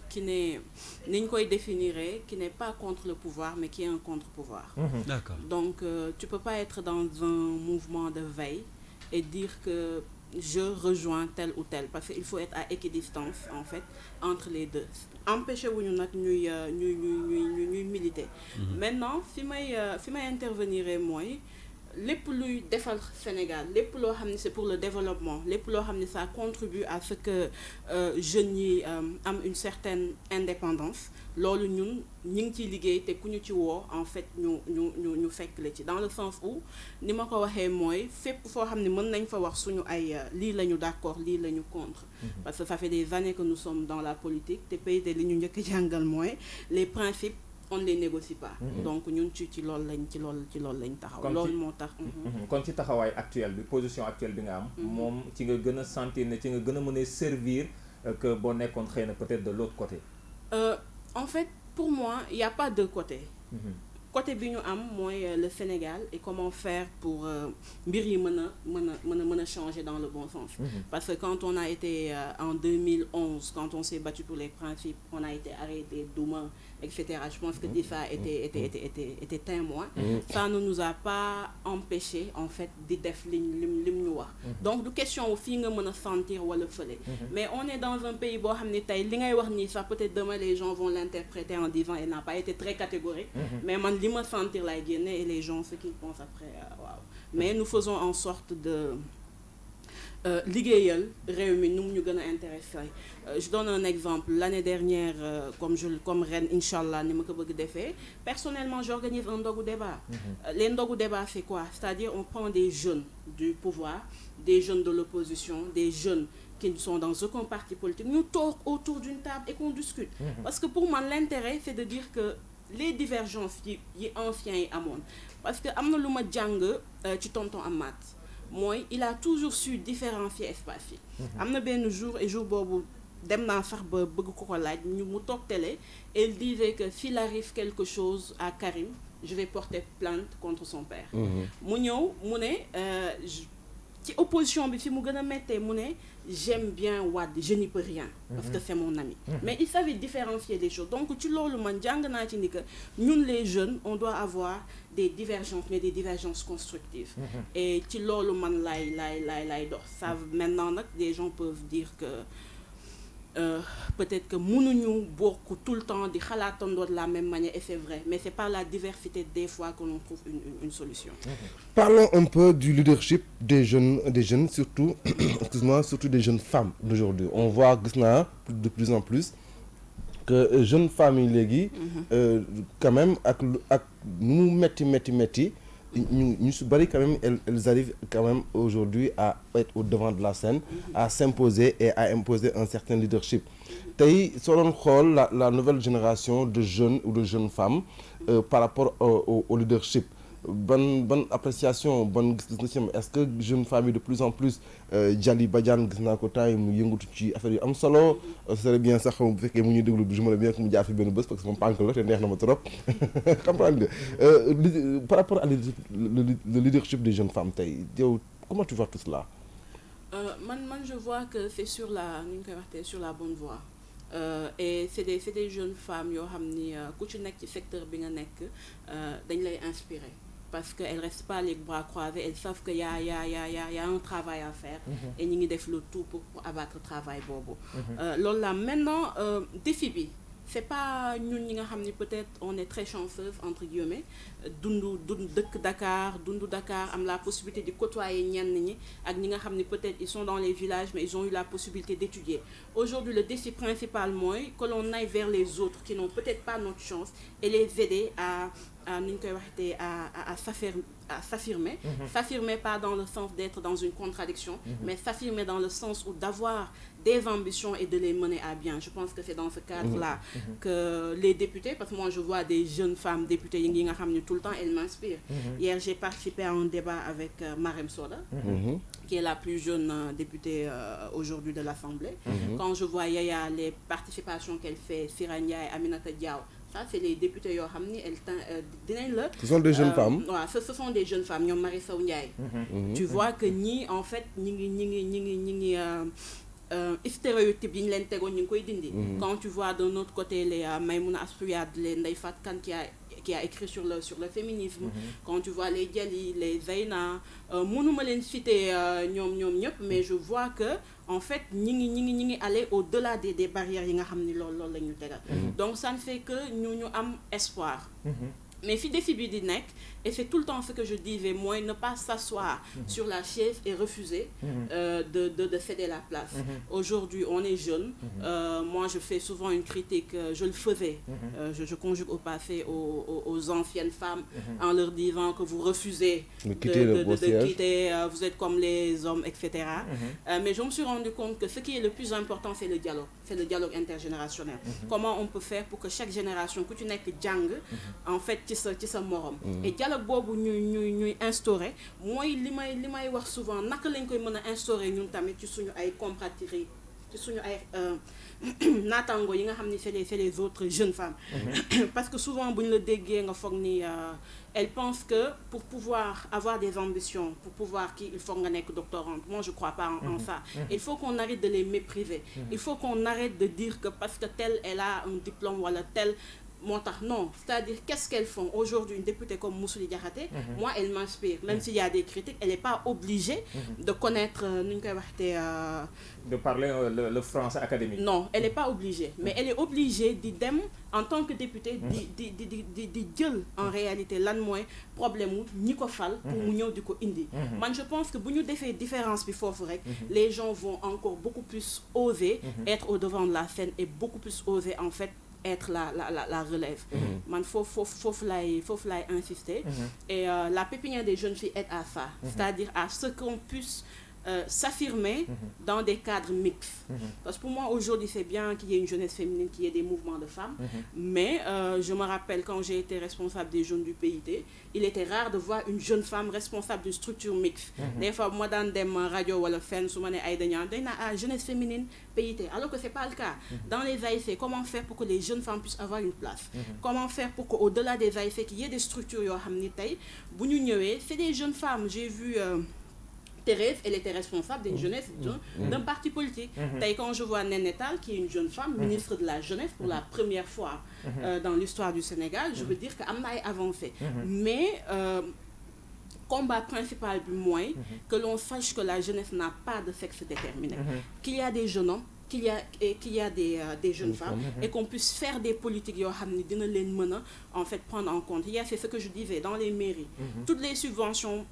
qui n'est ni ñu koy définir qui n'est pas contre le pouvoir mais qui est un contre-pouvoir. D'accord. Donc tu peux pas être dans un mouvement de veille et dire que je rejoins tel ou tel parce qu'il faut être à équidistance en fait entre les deux empêcher wuñu nag ñuy militer. Maintenant fi may intervenir mooy lépp luy defal Sénégal lépp loo xam ne c'est pour le développement lépp loo xam ne ça contribue à ce que jeunes yi am une certaine indépendance loolu ñun ñu ngi ciy liggéey te ku ñu ci woo en fait ñu fekk la ci dans le sens où ni ma ko waxee mooy fépp foo xam ne mën nañ fa wax suñu ay lii la ñu d'accord lii la ñu contre parce que ça fait des années que nous sommes dans la politique te pays te li ñu njëkk jàngal mooy les principes on ne les négocie pas. Donc ñun ci loolu lañ taxaw. loolu moo tax. kon ci taxawaay actuel bi position actuelle bi nga am. moom ci nga gën a sentir ne ci nga gën a mën a servir que boo nekkoon xëy na peut-être de l'autre côté. En fait pour moi il y a pas deux côtés. Côté bi ñu am mooy le Sénégal et comment faire pour mbir yi mën a changer dans le bon sens. Parce que quand on a été en 2011 quand on s'est battu pour les principes on a été arrêté duma etc. Je pense que Dissa était témoin. Ça ne nous a pas empêché en fait di def lim ñu wax. Donc du question fii nga mën a sentir wala fële. Mais on est dans un pays boo xam ne tey li ngay wax nii ça peut-être demain les gens vont l'interpréter en disant elle n'a pas été très catégorique. Mais man li ma sentir lay génne et les gens ce qu'ils pensent après waaw. Mais nous faisons en sorte de liggéeyal réew mi nu mu ñu gën a intéressé. Je donne un exemple l'année dernière comme ren inchallah ni ma ko bëgg defee personnellement j'organise un ndogu débat. Les ndogu débat c'est quoi? C'est-à-dire on prend des jeunes du pouvoir des jeunes de l'opposition des jeunes qui ne sont dans aucun parti politique ñu toog autour d'une table et qu'on discute. Parce que pour moi l'intérêt c'est de dire que les divergences yi anciens yi amoon parce que am na lu ma jàng ci tonton Amath mooy il a toujours su différencier espace yi. am na benn jour boobu dem naa sax ba bëgg ko laaj mu toog télé et il disait que s'il arrive quelque chose à Karim je vais porter plainte contre son père. mu ñëw mu ne ci opposition bi fi mu gën a méttee mu ne j'aime bien Wade je n'y peux rien parce que c'est mon ami mais il savait différencier des choses donc ci loolu man jàng naa ci ni que ñun les jeunes on doit avoir des divergences mais des divergences constructives et ci loolu man lay dox ça maintenant nag des gens peuvent dire que peut-être que mënuñu bokk tout le temps di xalaatandoo de la même manière et c'est vrai mais c'est par la diversité des fois que l'on trouve une solution. Parlons un peu du leadership des jeunes surtout excuse-moi surtout des jeunes femmes d'aujourd'hui on voit gis naa de plus en plus que jeunes femmes yi léegi quand même ak nu mu metti ñu su bari quand même elles arrivent quand même aujourd'hui à être au devant de la scène à s'imposer et à imposer un certain leadership tey soo doon xool la nouvelle génération de jeunes ou de jeunes femmes par rapport au leadership ban appréciation ban gis nga est-ce que jeunes femmes yi de plus en plus Jali Badiane gis naa ko temps yi mu yëngatu ci affaire yu am solo ce serait bien sax bu fekkee mu ñuy déglu j'aimerais bien que mu jaar fi benn bés parce que moom pànk la te neex na ma trop comprendre nga par rapport à le leadership des jeunes femmes tey yow comment tu vois tout cela man je vois que c'est sur la nu ñu koy waxtee sur la bonne voie et c'est des jeunes femmes yoo xam ni ku ci nekk ci secteur bi nga nekk dañ lay inspirer parce que elles restent pas les bras croisés elles savent que y a un travail à faire et ñi ngi def le tout pour abattre travail boobu loolu la maintenant défi bi c'est pas ñun ñi nga xam ni peut-être on est très chanceuse entre guillemets dund dëkk Dakar am la possibilité de côtoyer ñenn ñi ak ñi nga xam ni peut-être ils sont dans les villages mais ils ont eu la possibilité d'étudier aujourd'hui le défi principal mooy que l'on aille vers les autres qui n'ont peut-être pas notre chance et les aider à nu ñu koy waxatee à s'affirmer s'affirmer pas dans le sens d'être dans une contradiction mais s'affirmer dans le sens où d'avoir des ambitions et de les mener à bien je pense que c'est dans ce cadre-là que les députés parce que moi je vois des jeunes femmes députées yi nga xam ne tout le temps elles m'inspirent hier j'ai participé à un débat avec Marème Soda qui est la plus jeune députée aujourd'hui de l'Assemblée quand je vois Yaya les participations qu'elle fait Sira Ndiaye Aminata Diaw ça c'est les députés yoo xam ni elles dinañ la. Ce sont des jeunes femmes. waaw ce sont des jeunes femmes ñoom Marie Sow Ndiaye. tu vois que ñii en fait ñi ngi stéréotypes yi ñu leen tegoon ñu ngi koy dindi. Quand tu vois d'un autre côté les Maïmouna Astou Yad les Ndeye Fatou Kane qui a écrit sur le féminisme. Quand tu vois les Diali les Zeyna mënuma leen citer ñoom ñëpp mais je vois que en fait ñi ngi aller au-delà des barrières yi nga xam ni loolu la ñu tegal. Donc ça ne fait que ñu am espoir. Mais fi défi bi di nekk et c'est tout le temps ce que je disais moi ne pas s'asseoir sur la chaise et refuser de céder la place. Aujourd'hui on est jeune moi je fais souvent une critique je le faisais je conjugue au passé aux anciennes femmes en leur disant que vous refusez de quitter vous êtes comme les hommes etc. Mais je me suis rendu compte que ce qui est le plus important c'est le dialogue intergénérationnel. Comment on peut faire pour que chaque génération ku ci nekk jàng en fait ci sa morom et dialogue boobu ñuy instaurer mooy li may wax souvent naka lañ koy mën a instaurer ñun tamit ci suñu ay compatriotes ci suñu ay naataango yi nga xam ni c'est les autres jeunes femmes parce que souvent bu ñu la déggee nga foog ni elles pensent que pour pouvoir avoir des ambitions pour pouvoir il faut nga nekk doctorante moi je crois pas en ça il faut qu'on arrête de les mépriser il faut qu'on arrête de dire que parce que telle elle a un diplôme wala tel moo tax non c'est-à-dire qu'est-ce qu'elles font aujourd'hui une députée comme Moussouli Diakhaté moi elle m'inspire même s'il y a des critiques elle n'est pas obligée de connaître nu ñu koy waxtee de parler le français académique non elle n'est pas obligée mais elle est obligée di dem en tant que députée di jël en réalité lan mooy problème mu ñi ko fal pour mu ñëw di ko indi man je pense que bu ñu defee différence bi foofu rek les gens vont encore beaucoup plus oser être au devant de la scène et beaucoup plus oser en fait être la relève man foofu lay insister et la pépinière des jeunes filles aide à ça c'est-à-dire à ce qu'on puisse s'affirmer dans des cadres mixtes parce que pour moi aujourd'hui c'est bien qu'il y ait une jeunesse féminine qu'il y ait des mouvements de femmes mais je me rappelle quand j'ai été responsable des jeunes du PIT il était rare de voir une jeune femme responsable d'une structure mixte des fois moi daan dem rajo wala fenn su ma ne Aïda Niang day na jeunesse féminine PIT alors que c'est pas le cas dans les AIC comment faire pour que les jeunes femmes puissent avoir une place comment faire pour que au-delà des AIC qu'il y ait des structures yoo xam ni tey bu ñu ñëwee c'est des jeunes femmes j'ai vu Thérèse, elle était responsable d'une jeunesse d'un parti politique. Quand je vois Néné Tall, qui est une jeune femme, ministre de la jeunesse pour la première fois dans l'histoire du Sénégal, je veux dire qu'am na ay avancé. Mais combat principal du moins, que l'on sache que la jeunesse n'a pas de sexe déterminé. Qu'il y a des jeunes hommes, qu'il y a des jeunes femmes, et qu'on puisse faire des politiques en fait prendre en compte. Hier, c'est ce que je disais, dans les mairies, toutes les subventions,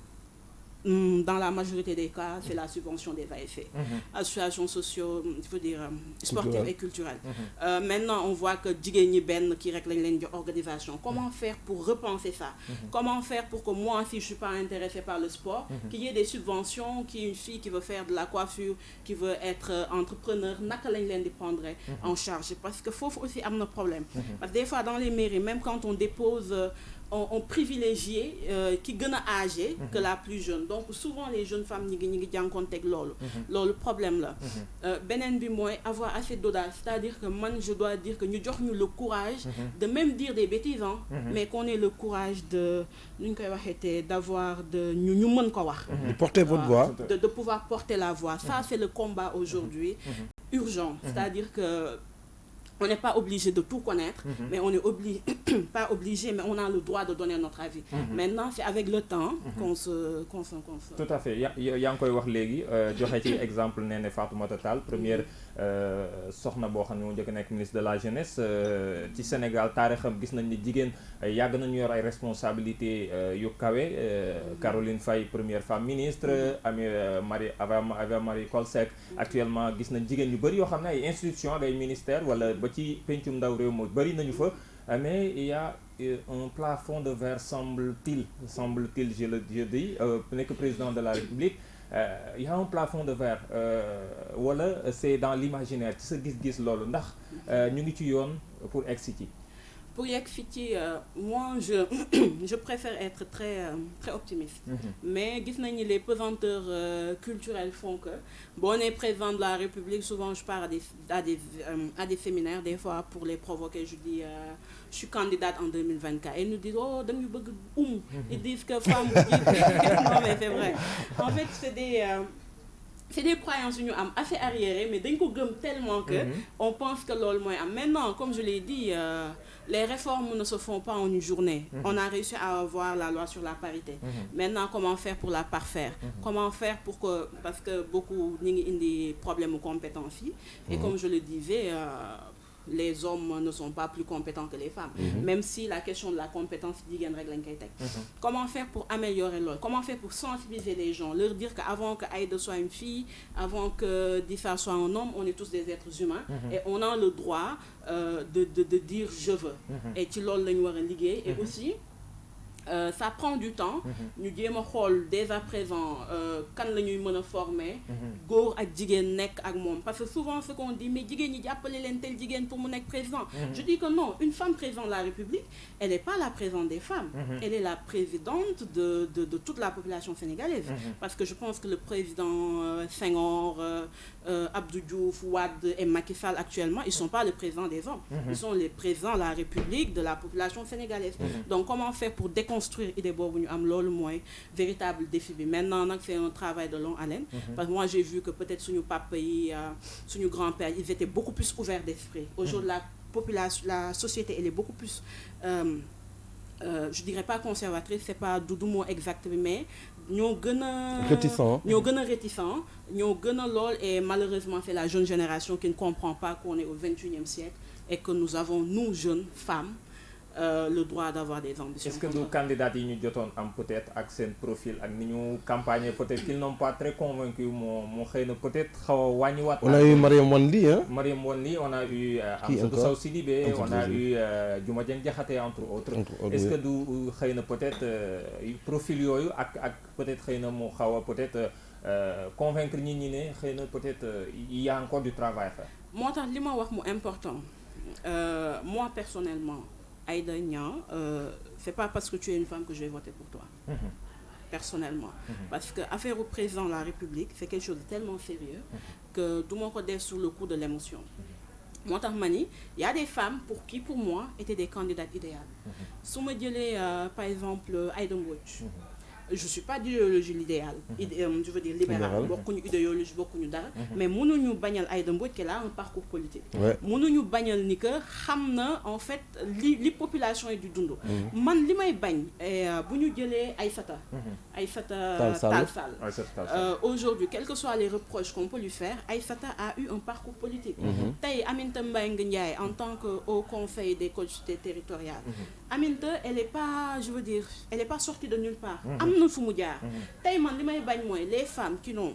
dans la majorité des cas, c'est la subvention des ASC, associations sociaux, il faut dire sportives et culturelles. Maintenant, on voit que Djigeni Ben qui règle l'organisation. Comment faire pour repenser ça? Comment faire pour que moi, si je ne suis pas intéressée par le sport, qu'il y ait des subventions, qu'il y ait une fille qui veut faire de la coiffure, qui veut être entrepreneur, naka lañ leen di prendre en charge? Parce que faut aussi avoir un problème. Parce que des fois, dans les mairies, même quand on dépose on privilégie qui gagne âgé que la plus jeune. Donc souvent les jeunes femmes ñi ngi jànkoonteeg loolu problème là. Beneen bi mooy avoir assez d'audace, c'est-à-dire que moi je dois dire que ñu jox ñu le courage de même dire des bêtises mais qu'on ait le courage de d'avoir de ñu mën ko wax, de porter votre voix, de pouvoir porter la voix. Ça c'est le combat aujourd'hui urgent, c'est-à-dire que on n'est pas obligé de tout connaître, mais on est pas obligé, mais on a le droit de donner notre avis. Maintenant, c'est avec le temps qu'on se... Tout à fait. yaa ngi koy wax léegi joxe ci exemple Néné Fatoumata Tall, première soxna boo xam ne moo njëkk nekk ministre de la jeunesse ci Sénégal. Taarixam gis nañ ni jigéen yàgg nañu yor ay responsabilités yu kawe. Caroline Faye, première femme ministre, Ava Marie Coll Seck, actuellement gis nañ jigéen yu bëri yoo xam ne ay institutions ak ay ministères wala ba ci pencum ndaw réew mo bëri nañu fa, mais il y a un plafond de verre semble-t-il je dis nekk président de la République, il y a un plafond de verre wala c'est dans l'imaginaire ci sa gis-gis loolu ndax ñu ngi ci yoon pour egsi ci? Pour Yekfiti, moi je préfère être très optimiste. Mais les pesanteurs culturels font que bon, on est président de la République, souvent je pars à des séminaires, des fois pour les provoquer, je dis je suis candidate en 2024. Et ils nous disent oh, ils disent que femme, non mais c'est vrai. En fait, c'est des croyances assez arriérées, mais d'un coup tellement que on pense que l'ol moins. Maintenant, comme je l'ai dit, les réformes ne se font pas en une journée. On a réussi à avoir la loi sur la parité. Maintenant, comment faire pour la parfaire? Comment faire pour que, parce que beaucoup ont des problèmes aux compétences, et comme je le disais, les hommes ne sont pas plus compétents que les femmes, même si la question de la compétence dit une règle. Comment faire pour améliorer l'autre? Comment faire pour sensibiliser les gens, leur dire qu'avant que Aïda soit une fille, avant que Difa soit un homme, on est tous des êtres humains et on a le droit de dire je veux. Et tu l'as ligué et aussi ça prend du temps. Nous disons dès à présent quand nous sommes formés, góor ak jigéen nekk ak moom, parce que souvent ce qu'on dit mais jigéen ñi jàppale leen tel jigéen pour mu nekk président. Je dis que non, une femme présidente de la République, elle n'est pas la présidente des femmes, elle est la présidente de toute la population sénégalaise. Parce que je pense que le président Senghor, Abdou Diouf, Wade et Macky Sall actuellement, ils ne sont pas les présidents des hommes, ils sont les présidents de la République, de la population sénégalaise. Donc comment faire pour déconstruire l'idée boobu ñu am loolu mooy véritable défi bi. Maintenant nag c'est un travail de longue haleine, parce que moi j'ai vu que peut-être suñu papa yi suñu grand-père ils étaient beaucoup plus ouverts d'esprit. Aujourd'hui la société elle est beaucoup plus je dirais pas conservatrice, c'est pas du mot exact, mais ñoo gën a réticent, ñoo gën a lool, et malheureusement c'est la jeune génération qui ne comprend pas qu'on est au 21e siècle et que nous avons, nous jeunes femmes, le droit d'avoir des ambitions. Est-ce que nos candidats yi ñu jotoon am peut-être ak seen profil ak ni ñu campagne peut-être qu'ils n'ont pas très convaincu moo xëy na peut-être xaw a wàññiwaat. On a eu Mariam Wanli, hein? Mariam Wanli, on a eu Amsatou Sow Sidibé, on a eu Diouma Dieng Diakhaté entre autres. Est-ce que du xëy na peut-être profil yooyu ak peut-être xëy na moo xaw a peut-être convaincre nit ñi ne xëy na peut-être il y a encore du travail à faire. Moo tax li ma wax mu important, moi personnellement Aïda Niang, c'est pas parce que tu es une femme que je vais voter pour toi. Personnellement. Parce que affaire au président de la République, c'est quelque chose de tellement sérieux que tout le monde est sur le coup de l'émotion. Moi, il y a des femmes qui, pour moi, étaient des candidates idéales. Si on me disait, par exemple, Aïda Mbodj, je suis pas d'idéologie libérale je veux dire libérale bokkuñu idéologie bokkuñu dara mais mënuñu bañal Aïda Mbodj qu'elle a un parcours politique mënuñu bañal ni que xam na en fait li population yi di dund man li may bañ bu ñu jëlee Aïssata Tall Sall aujourd'hui quels que soient les reproches qu'on peut lui faire Aïssata a eu un parcours politique tey Aminata Mbengue Ndiaye en tant que Haut Conseil des collectivités territoriales Aminata elle est pas sortie de nulle part am na fu mu jaar tey man li may bañ mooy les femmes qui n'ont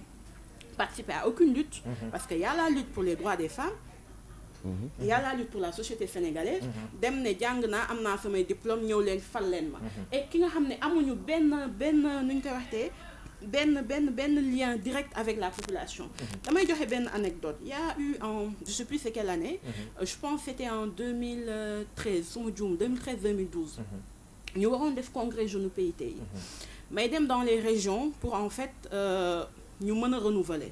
participé à aucune lutte parce que y a la lutte pour les droits des femmes il y a la lutte pour la société sénégalaise dem ne jàng naa am naa samay diplôme ñëw leen fal leen ma et ki nga xam ne amuñu benn nu ñu koy waxtee benn lien direct avec la population damay joxe benn anecdote il y a eu en je sais plus c'est quelle année je pense c'était en 2013 su ma juum 2013-2012 ñu waroon def congrès jeunes PIT yi may dem dans les régions pour en fait ñu mën a renouveler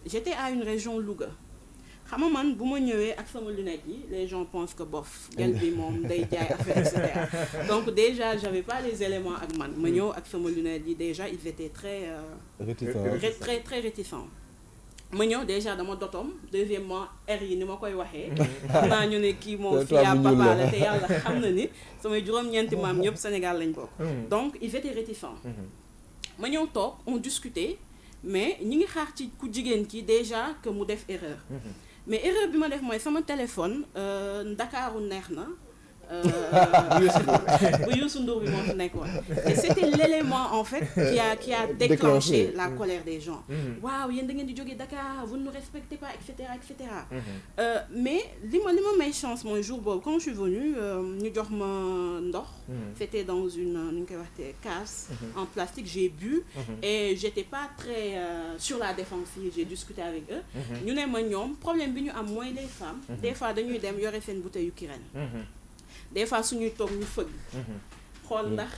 j'étais à une région Louga xam nga man bu ma ñëwee ak sama lunette yi les gens pensent que bof gel bi moom day jaay affaire et cetera donc déjà j'avais pas les éléments ak man ma ñëw ak sama lunette yi déjà ils étaient très réticents ma ñëw déjà dama dotom deuxièmement R yi ni ma koy waxee xam naa ñu ne kii moom fii yaa papa la te yàlla xam na ni samay juróom-ñeenti maam ñëpp Sénégal lañ bokk donc ils étaient réticents ma ñëw toog on discutait mais ñi ngi xaar ci ku jigéen ki déjà que mu def erreur mais erreur bi ma def mooy sama téléphone Ndakaaru neex na bu Youssou Ndour bi moo fi nekkoon et c'était l'élément en fait qui a déclenché la colère des gens waaw yéen da ngeen di jógee Dakar vous ne nous respectez pas et cetera mais li ma may chance mooy jour boobu quand je suis venue ñu jox ma ndox c'était dans une nu ñu koy waxtee casse en plastique j'ai bu et j'étais pas très sur la défensive j'ai discuté avec eux ñu ne ma ñoom problème bi ñu am mooy les femmes des fois dañuy dem yore seen bouteille yu kirène des fois suñuy toog ñu fëgg xool ndax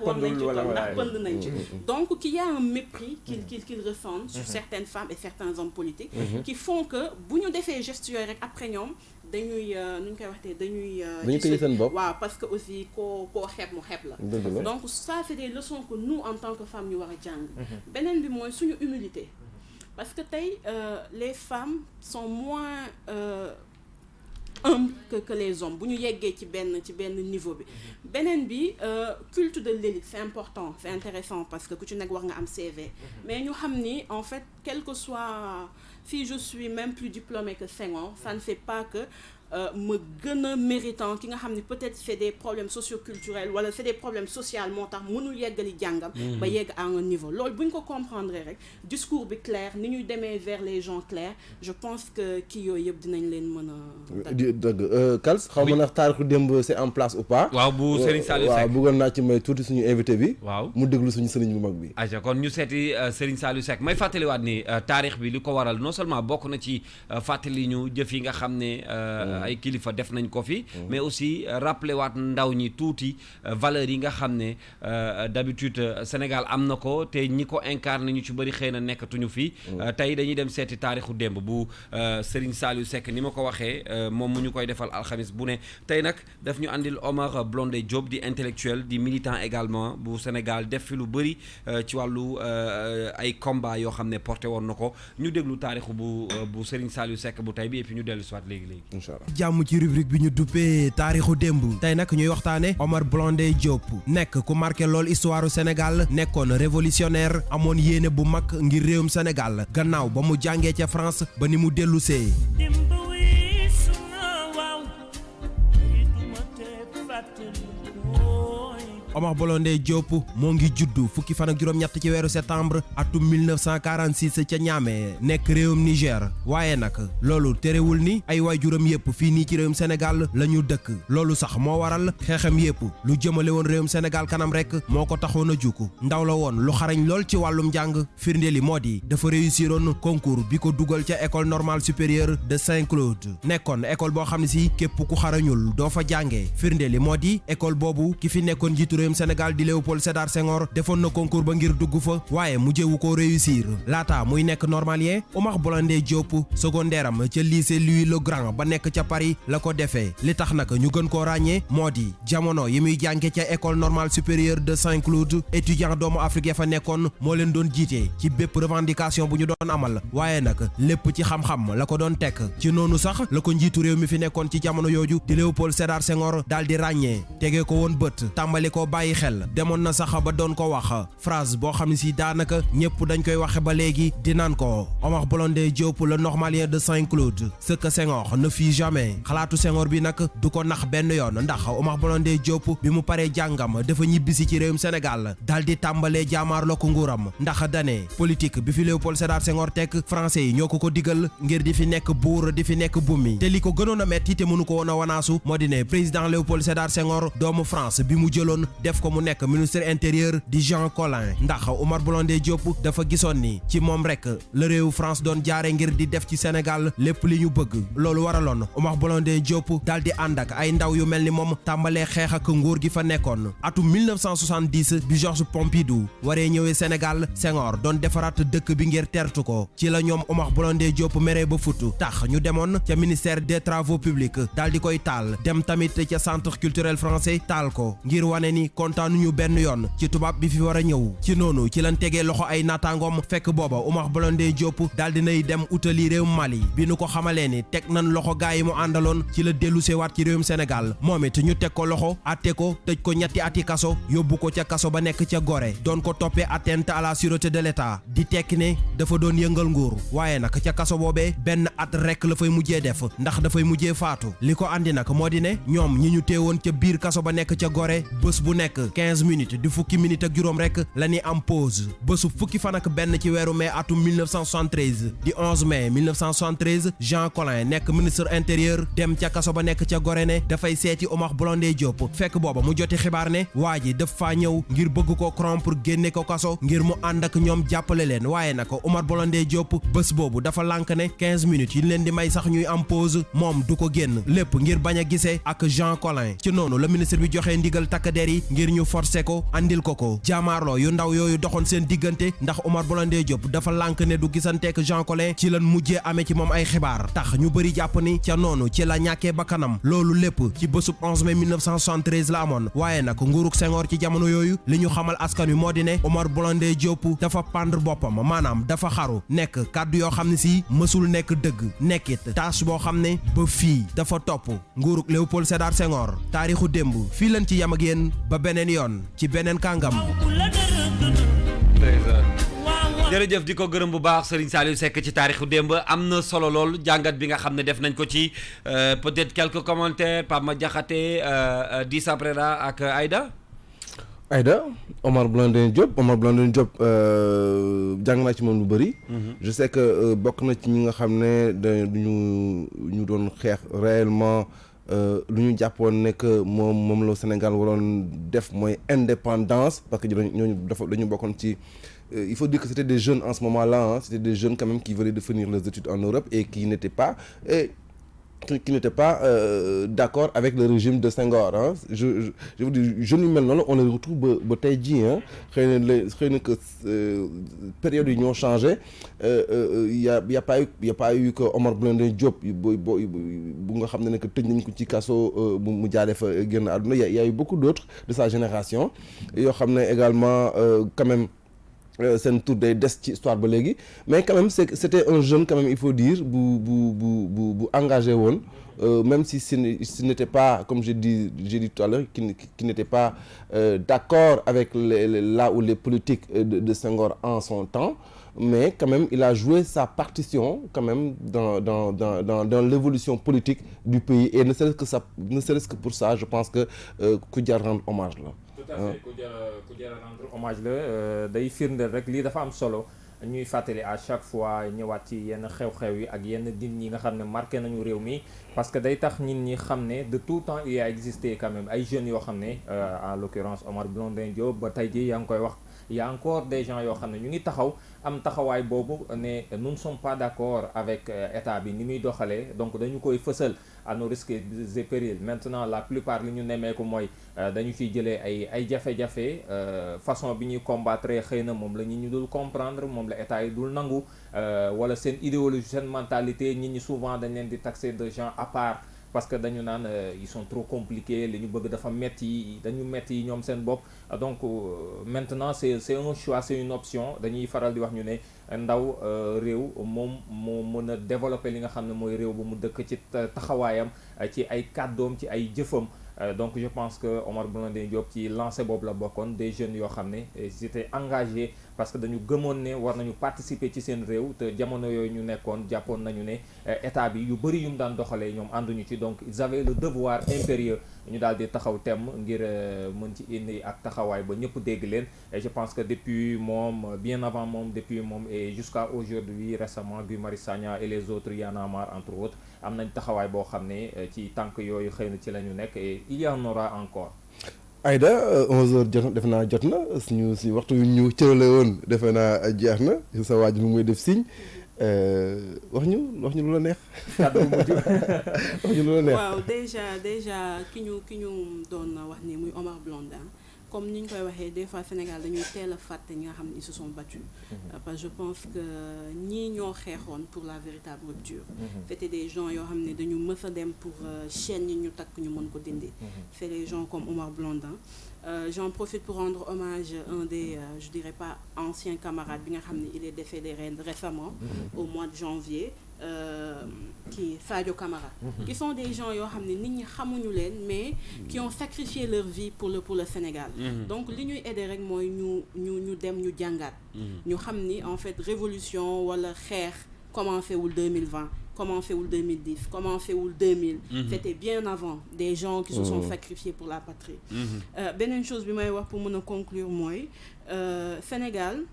war nañ ci toog ndax pënd nañ ci donc qu'il y a un mépris qu'ils ressentent sur certaines femmes et certains hommes politiques qui font que bu ñu defee gestes yooyu rek après ñoom dañuy nu ñu koy waxtee dañuy téye seen bopp waaw parce que aussi koo xeeb mu xeeb la donc ça c'est des leçons que nous en tant que femmes ñu war a jàng beneen bi mooy suñu humilité parce que tey les femmes sont moins humble que les hommes bu ñu yeggee ci benn niveau bi beneen bi culte de l'élite c'est important c'est intéressant parce que ku ci nekk war nga am CV mais ñu xam ni en fait quel que soit si je suis même plus diplômée que Senghor ça ne fait pas que ma gën a méritant ki nga xam ne peut-être c'est des problèmes socioculturels wala c'est des problèmes sociaux moo tax mënul yeggali jàngam ba yegg à un niveau loolu bu ñu ko comprendre rek discours bi clair ni ñuy demee vers les gens clairs je pense que kii yooyu yëpp dinañ leen mën a dëgg Kals xaw ma nag taarixu démb c'est en place ou pas waaw bu Serigne Saliou Seck waaw bëggoon naa ci may tuuti suñu invité bi waaw mu déglu suñu sëriñ bu mag bi aja kon ñu seeti Serigne Saliou Seck may fàttaliwaat ni taarix bi li ko waral non seulement bokk na ci fàttali ñu jëf yi nga xam ne ay kilifa def nañ ko fi mais aussi rappelé waat ndaw ñi tuuti valeurs yi nga xam ne d'habitude Sénégal am na ko te ñi ko incarné ñu ci bëri xëy na nekkatuñu fi tey dañuy dem seeti taarixu démb bu Serigne Saliou Seck ni ma ko waxee moom mu ñu koy defal alxamis bu ne tey nag daf ñu andil Omar Blondin Diop di intellectuel di militant également bu Sénégal def fi lu bëri ci wàllu ay combat yoo xam ne porté woon na ko ñu déglu taarixu bu Serigne Saliou Seck bu tey bi et puis ñu dellu soit léegi inchallah jàmm ci rubrique bi ñu duppee taarixu démb tey nag ñuy waxtaane Omar Blondin Diop nekk ku marqué lool histoire u Sénégal nekkoon révolutionnaire amoon yéene bu mag ngir réewum Sénégal gannaaw ba mu jàngee ca France ba ni mu dellusee Omar Blondin Diop moo ngi juddu fukki fan ak juróom-ñett ci weeru septembre atum 1946 ca Niamey nekk réewum Niger waaye nag loolu terewul ni ay waajuram yépp fii nii ci réewum Sénégal la ñu dëkk loolu sax moo waral xeexam yépp lu jëmale woon réewum Sénégal kanam rek moo ko taxoon a jukk ndaw la woon lu xarañ lool ci wàllum njàng firnde li moo di dafa réussiroon concours bi ko dugal ca école normale supérieure de Saint-Claude nekkoon école boo xam ne si képp ku xarañul doo fa jàngee firnde li moo di école boobu ki fi nekkoon jiitu réewum Sénégal di Léopold Sédar Senghor defoon na concours ba ngir dugg fa waaye mujjewu ko réussir laata muy nekk normalien Oumar Blondin Diop secondaire am ca lycée Louis le Grand ba nekk ca Paris la ko defee li tax nag ñu gën koo ràññee moo di jamono yi muy jànge ca école normale supérieure de Saint-Cloud étudiant doomu Afrique ya fa nekkoon moo leen doon jiite ci bépp revendication bu ñu doon amal waaye nag lépp ci xam-xam la ko doon tekk ci noonu sax la ko njiitu réew mi fi nekkoon ci jamono yooju di Léopold Sédar Senghor daal di ràññee tegee ko woon bët tàmbali ko bàyyi xel demoon na sax ba doon ko wax phrase boo xam ne si daanaka ñëpp dañ koy waxe ba léegi di naan ko Oumar Blondin Diop le normalien de Saint-Cloud ce que Senghor ne fit jamais xalaatu Senghor bi nag du ko nax benn yoon ndax Oumar Blondin Diop bi mu paree jàngam dafa ñibbisi ci réewum Sénégal daal di tàmbalee jaamaarloo ko nguuram ndax dane politique bi fi Léopold Sédar Senghor teg français yi ñoo ko digal ngir di fi nekk buur di fi nekk bumi te li ko gënoon a metti te mënu ko woon a wanaasu moo di ne président Léopold Sédar Senghor doomu France bi mu jëloon def ko mu nekk ministre intérieur di Jean Collin ndax Oumar Blondin Diop dafa gisoon ni ci moom rek la réewu France doon jaare ngir di def ci Sénégal lépp li ñu bëgg loolu waraloon Oumar Blondin Diop daal di ànd ak ay ndaw yu mel ni moom tàmbalee xeex ak nguur gi fa nekkoon atum 1970 bi Georges Pompidou waree ñëwee Sénégal Senghor doon defaraat dëkk bi ngir tertu ko ci la ñoom Oumar Blondin Diop meree ba futu tax ñu demoon ca ministère des travaux publics daal di koy taal dem tamit ca centre culturel français taal ko ngir wane ni kontaanuñu benn yoon ci tubaab bi fi war a ñëw ci noonu ci lañ tegee loxo ay naataangoom fekk booba Oumar Blondin Diop daal di nay dem utali réewum Mali bi nu ko xamalee ni teg nañ loxo gaay yi mu àndaloon ci la dellu seewaat ci réewum Sénégal moom it ñu teg ko loxo atte ko tëj ko ñetti ati kaso yóbbu ko ca kaso ba nekk ca Gorée doon ko toppee atteinte à la sûreté de l'État di tekki ne dafa doon yëngal nguur waaye nag ca kaso boobee benn at rek la fay mujjee def ndax dafay mujjee faatu li ko andi nag moo di ne ñoom ñi ñu teewoon ca biir kaso ba nekk ca Gorée bés bu nekk 15 minutes di fukki minutes ak juróom rek la ñuy am pause bésu fukki fan ak benn ci weeru mai atum 1973 di 11 mai 1973 Jean Collin nekk ministre intérieur dem ca kaso ba nekk ca Gorée ne dafay seeti Oumar Blondin Diop fekk booba mu joti xibaar ne waa ji daf faa ñëw ngir bëgg ko corrompre génne ko kaso ngir mu ànd ak ñoom jàppale leen waaye nag Oumar Blondin Diop bés boobu dafa lànk ne 15 minutes yi leen di may sax ñuy am pause moom du ko génn lépp ngir bañ a gisee ak Jean Collin ci noonu la ministre bi joxee ndigal takk der yi ngir ñu forcer ko andil ko jaamaarloo yu ndaw yooyu doxoon seen diggante ndax Oumar Blondin Diop dafa lànk ne du gisanteek Jean Collin ci lan mujjee amee ci moom ay xibaar tax ñu bëri jàpp ni ca noonu ci la ñàkkee bakkanam loolu lépp ci bésub 11 mai 1973 la amoon waaye nag nguurug Senghor ci jamono yooyu li ñu xamal askan wi moo di ne Oumar Blondin Diop dafa pendre boppam maanaam dafa xaru nekk kàddu yoo xam ne si mësul nekk dëgg nekkit tâche boo xam ne ba fii dafa topp nguurug Léopold Sédar Senghor taarixu démb fii lañ ci yam ak yéen ba beneen yoon ci beneen kàngam. jërëjëf di ko gërëm bu baax Serigne Saliou Seck ci taarixu démb am na solo lool jàngat bi nga xam ne def nañ ko ci peut-être quelques commentaires Pape Madiakhaté Dissa Prera ak Aïda Oumar Blondin Diop jàng naa ci moom lu bëri. Je sais que bokk na ci ñi nga xam ne ñu doon xeex réellement lu ñu jàppoon ne que moom la Sénégal waroon def mooy indépendance parce que ñooñu dañu bokkoon ci. Il faut dire que c'était des jeunes en ce moment-là, c'était des jeunes quand même qui venaient de finir leurs études en Europe et qui n'étaient pas d'accord avec le régime de Senghor. Je vous dis, jeunes yu mel noonu on les retrouve ba tey jii xëy na que période yi ñoo changé y a pas eu que Oumar Blondin Diop bu nga xam ne que tëj nañ ko ci kaso mu jaaree fa génn àdduna y a eu beaucoup d'autres de sa génération yoo xam ne également quand même seen tour day des ci histoire ba léegi mais quand même c'était un jeune quand même il faut dire bu engagé woon même si ce n'était pas comme j'ai dit tout à l'heure qui n'était pas d'accord avec là où les politiques de Senghor en son temps mais quand même il a joué sa partition quand même dans l'évolution politique du pays et ne serait-ce que pour ça je pense que ku jar rendre hommage la. Tout à fait ku jar rendre hommage la day firndeel rek lii dafa am solo ñuy fàttali à chaque fois ñëwaat ci yenn xew-xew yi ak yenn nit ñi nga xam ne marqué nañu réew mi parce que day tax nit ñi xam ne de tout temps il y a existé quand même ay jeunes yoo xam ne en l'occurrence Oumar Blondin Diop ba tey ji yaa ngi koy wax il y a encore des gens yoo xam ne ñu ngi taxaw am taxawaay boobu ne nous ne sommes pas d'accord avec état bi ni muy doxalee donc dañu koy fësal à nos risques et périls. Maintenant la plupart li ñu nemmeeku mooy dañu ciy jëlee ay jafe-jafe façon bi ñuy combattre xëy na moom la ñu dul comprendre moom la état yi dul nangu wala seen idéologie seen mentalité nit ñi souvent dañ leen di taxer de gens à part parce que dañu naan ils sont trop compliqués li ñu bëgg dafa metti dañu metti ñoom seen bopp donc maintenant c'est un choix c'est une option dañuy faral di wax ñu ne ndaw réew moom moo mën a développer li nga xam ne mooy réew ba mu dëkk ci taxawaayam ci ay kàddoom ci ay jëfam donc je pense que Omar Blondin Diop ci lancé boobu la bokkoon des jeunes yoo xam ne ils étaient engagés parce que dañu gëmoon ne war nañu participer ci seen réew te jamono yooyu ñu nekkoon jàppoon nañu ne état bi yu bëri yu mu daan doxalee ñoom ànduñu ci donc ils avaient le devoir impérieux ñu daal di taxaw temm ngir mën ci indi ak taxawaay ba ñëpp dégg leen et je pense que depuis moom bien avant moom depuis moom et jusqu'à aujourd'hui récemment Guy Marius Sagna et les autres Y en a marre entre autres am nañ taxawaay boo xam ne ci tànk yooyu xëy na ci la ñu nekk et il y en aura encore. Aïda 11h jot defe naa jot na suñu si waxtu yu ñu cërale woon defe naa jeex na sa waaj mu muy def signe wax ñu lu la neex. kàddu bu mujj wax ñu lu la neex. waaw déjà ki ñu doon wax ni muy Omar Blondin comme ni ñu koy waxee des fois Sénégal dañuy teel a fàtte ñi nga xam ne ils se sont battus parce que je pense que ñii ñoo xeexoon pour la véritable rupture c'était des gens yoo xam ne dañu mës a dem pour chaîne yi ñu takk ñu mën ko dindi c'est les gens comme Omar Blondin j'en profite pour rendre hommage à un des je dirais pas anciens camarades bi nga xam ne il est décédé récemment au mois de janvier qui Sadio Camara qui sont des gens yoo xam ne nit ñi xamuñu leen mais qui ont sacrifié leur vie pour le Sénégal donc li ñuy aider rek mooy ñu dem ñu jàngaat ñu xam ni en fait révolution wala xeex commencé wul 2020 commencé wul 2010 commencé wul 2000 c'était bien avant des gens qui se sont sacrifiés pour la patrie beneen chose bi may wax pour mën a conclure mooy Sénégal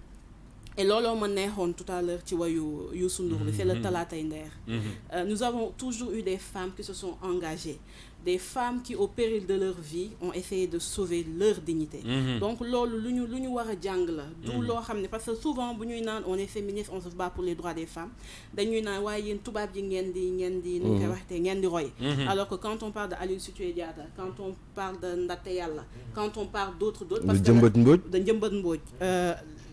et looloo ma neexoon tout à l'heure ci wayu Youssou Ndour bi c'est le Talatay Nder nous avons toujours eu des femmes qui se sont engagées des femmes qui au péril de leur vie ont essayé de sauver leur dignité donc loolu lu ñu war a jàng la du loo xam ne parce que souvent bu ñuy naan on est féministe on se bat pour les droits des femmes dañuy naan waaye yéen tubaab yi ngeen di nu ñu koy waxtee ngeen di roy alors que quand on parle de Aline Sitoé Diatta quand on parle de Ndaté Yalla quand on parle d'autres parce que de Njëmbat Mbodj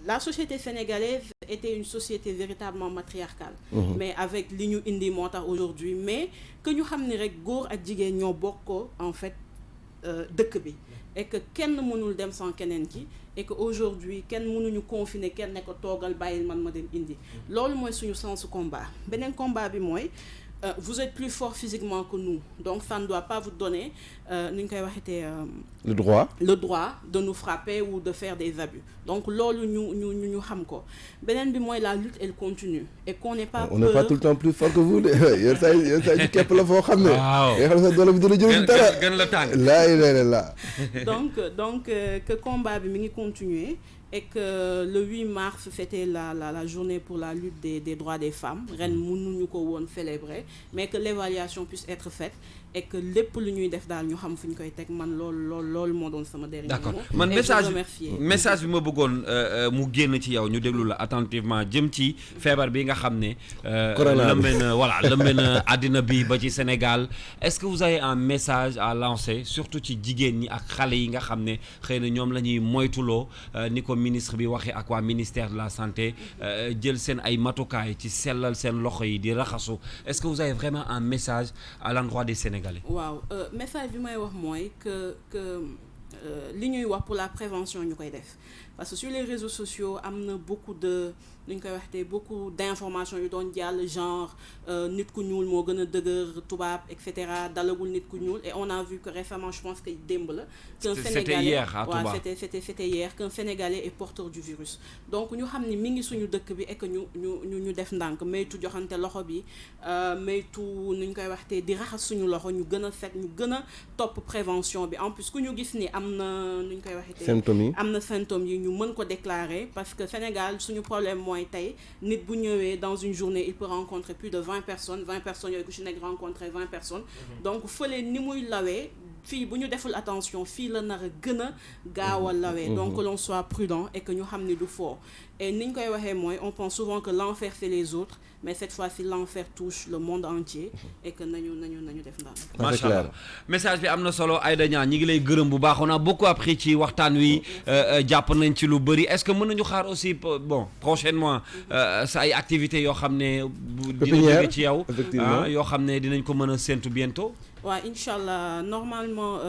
la société sénégalaise était une société véritablement matriarcale mais avec li ñu indi moo tax aujourd'hui mais que ñu xam ni rek góor ak jigéen ñoo bokkoo en fait dëkk bi et que kenn mënul dem sans keneen ki et que aujourd'hui kenn mënuñu confiner kenn ne ko toogal bàyyil man ma dem indi loolu mooy suñu sens combat beneen combat bi mooy vous êtes plus fort physiquement que nous donc ça ne doit pas vous donner ni ñu koy waxetee le droit de nous frapper ou de faire des abus donc loolu ñu xam ko beneen bi mooy la lutte elle continue et qu'on n'est pas on n'est pas tout le temps plus fort que vous de yéen saa yi képp la foo xam ne nga xam ne sa doole bi dina jëriñ dara gën la tàng laa donc que combat bi mi ngi continuer et que le 8 mars c'était la journée pour la lutte des droits des femmes ren mënuñu ko woon célébrer mais que l'évaluation puisse être faite et que lépp lu ñuy def daal ñu xam fu ñu koy teg man loolu moo doon sama dernier d'accord mot. man message bi ma bëggoon mu génn ci yow ñu déglu la attentivement jëm ci feebar bi nga xam ne lëmbe na àddina bi ba ci Sénégal est-ce que vous avez un message à lancer surtout ci jigéen ñi ak xale yi nga xam ne xëy na ñoom la ñuy moytuloo ni ko ministre bi waxee ak waa ministère de la santé jël seen ay matukaay ci sellal seen loxo yi di raxasu est-ce que vous avez vraiment un message à l'endroit des Sénégalais? waaw message bi may wax mooy que li ñuy wax pour la prévention ñu koy def parce que sur les réseaux sociaux am na beaucoup de nu ñu koy waxtee beaucoup d'informations yu doon jàll genre nit ku ñuul moo gën a dëgër tubaab et cetera dalagul nit ku ñuul et on a vu que récemment je pense que démb la qu'un Sénégalais c'était hier qu'un Sénégalais est porteur du virus donc ñu xam ni mi ngi suñu dëkk bi et que ñu def ndànk maytu joxante loxo bi maytu nu ñu koy waxtee di raxas suñu loxo ñu gën a set ñu gën a topp prévention bi en plus ku ñu gis ni am na nu ñu koy waxtee am na symptômes yi ñu mën ko déclarer parce que Sénégal suñu problème mooy tey nit bu ñëwee dans une journée il peut rencontrer plus de 20 personnes yooyu ku ci nekk rencontrer 20 personnes donc fële ni muy lawee fii bu ñu deful attention fii la nar a gën a gaaw a lawee donc que l'on soit prudent et que ñu xam ni du fort et ni ñu koy waxee mooy on pense souvent que l'enfer c'est les autres mais cette fois-ci l'enfer touche le monde entier et que nañu def ndànk. macha allah message bi am na solo Aïda Niang ñi ngi lay gërëm bu baax on a beaucoup appris ci waxtaan wi jàpp nañ ci lu bëri est-ce que mën nañu xaar aussi bon prochainement sa ay activités yoo xam ne dina jóge ci yow yoo xam ne dinañ ko mën a séntu bientôt. waaw inchallah normalement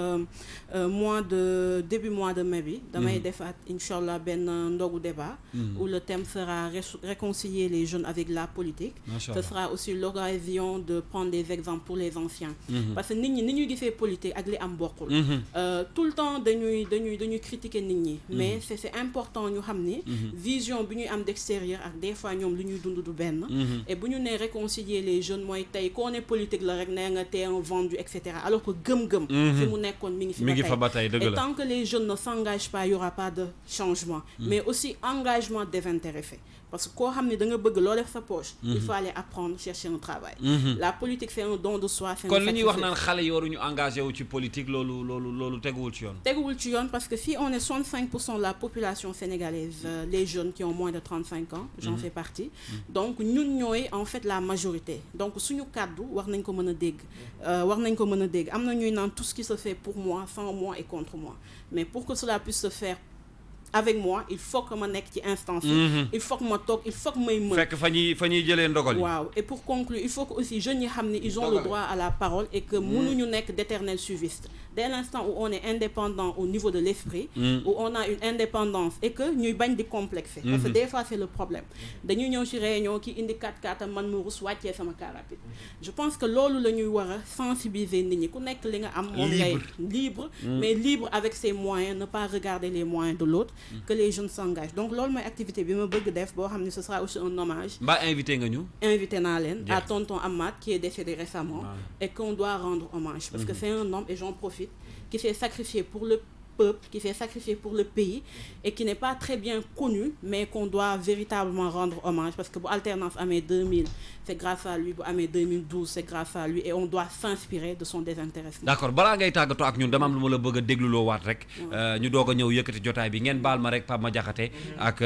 début mois de mai bi damay defaat inchallah benn ndogu débat où le thème sera réconcilier les jeunes avec la politique. Ce sera aussi l'occasion de prendre des exemples pour les anciens parce que nit ñi ni ñuy gisee politique ak li am bokkul tout le temps dañuy critiquer nit ñi mais c'est important ñu xam ni vision bi ñuy am d'extérieur ak des fois ñoom lu ñuy dund du benn et bu ñu nee réconcilier les jeunes mooy tey koo ne politique la rek nee nga tee un vendu etc. alors que gëm-gëm fi mu nekkoon mi ngi fa ba tey et tant que les jeunes ne s'engagent pas il y aura pas de changement mais aussi engagement désintéressé parce que koo xam ne da nga bëgg loo def sa poche il faut aller apprendre chercher un travail la politique c'est un don de soi kon li ñuy wax naan xale yi waruñu engagé wu ci politique loolu teguwul ci yoon parce que si on est 65% de la population sénégalaise les jeunes qui ont moins de 35 ans j'en fais partie donc ñun ñooy en fait la majorité donc suñu kàddu war nañ ko mën a dégg am na ñuy naan tout ce qui se fait pour moi sans moi et contre moi mais pour que cela puisse se faire avec moi il faut que ma nekk ci instance il faut que ma toog il faut que may mën fekk fa ñuy jëlee ndogal yi waaw et pour conclure il faut que aussi jeunes yi xam ne ils ont le droit à la parole et que mënuñu nekk d'éternels suivistes dès l'instant où on est indépendant au niveau de l'esprit où on a une indépendance et que ñuy bañ di complexer parce que des fois c'est le problème dañuy ñëw ci réunion ki indi 4x4 man mu rus wàccee sama car rapide je pense que loolu la ñuy war a sensibiliser nit ñi ku nekk li nga am moom ngay libre mais libre avec ses moyens ne pas regarder les moyens de l'autre que les jeunes s'engagent donc loolu mooy activité bi ma bëgg def boo xam ne ce sera aussi un hommage invité naa leen à tonton Amath qui est décédé récemment et qu'on doit rendre hommage parce que c'est un homme et j'en profite qui s'est sacrifié pour le peuple qui s'est sacrifié pour le pays et qui n'est pas très bien connu mais qu'on doit véritablement rendre hommage parce que bu alternance amee 2000 c'est grâce à lui bu amee 2012 c'est grâce à lui et on doit s'inspirer de son désintéressement. D'accord balaa ngay tàggatoo ak ñun dama am lu ma la bëgg a dégluloo waat rek ñu doog a ñëw yëkkati jotaay bi ngeen baal ma rek Pape Madiakhaté ak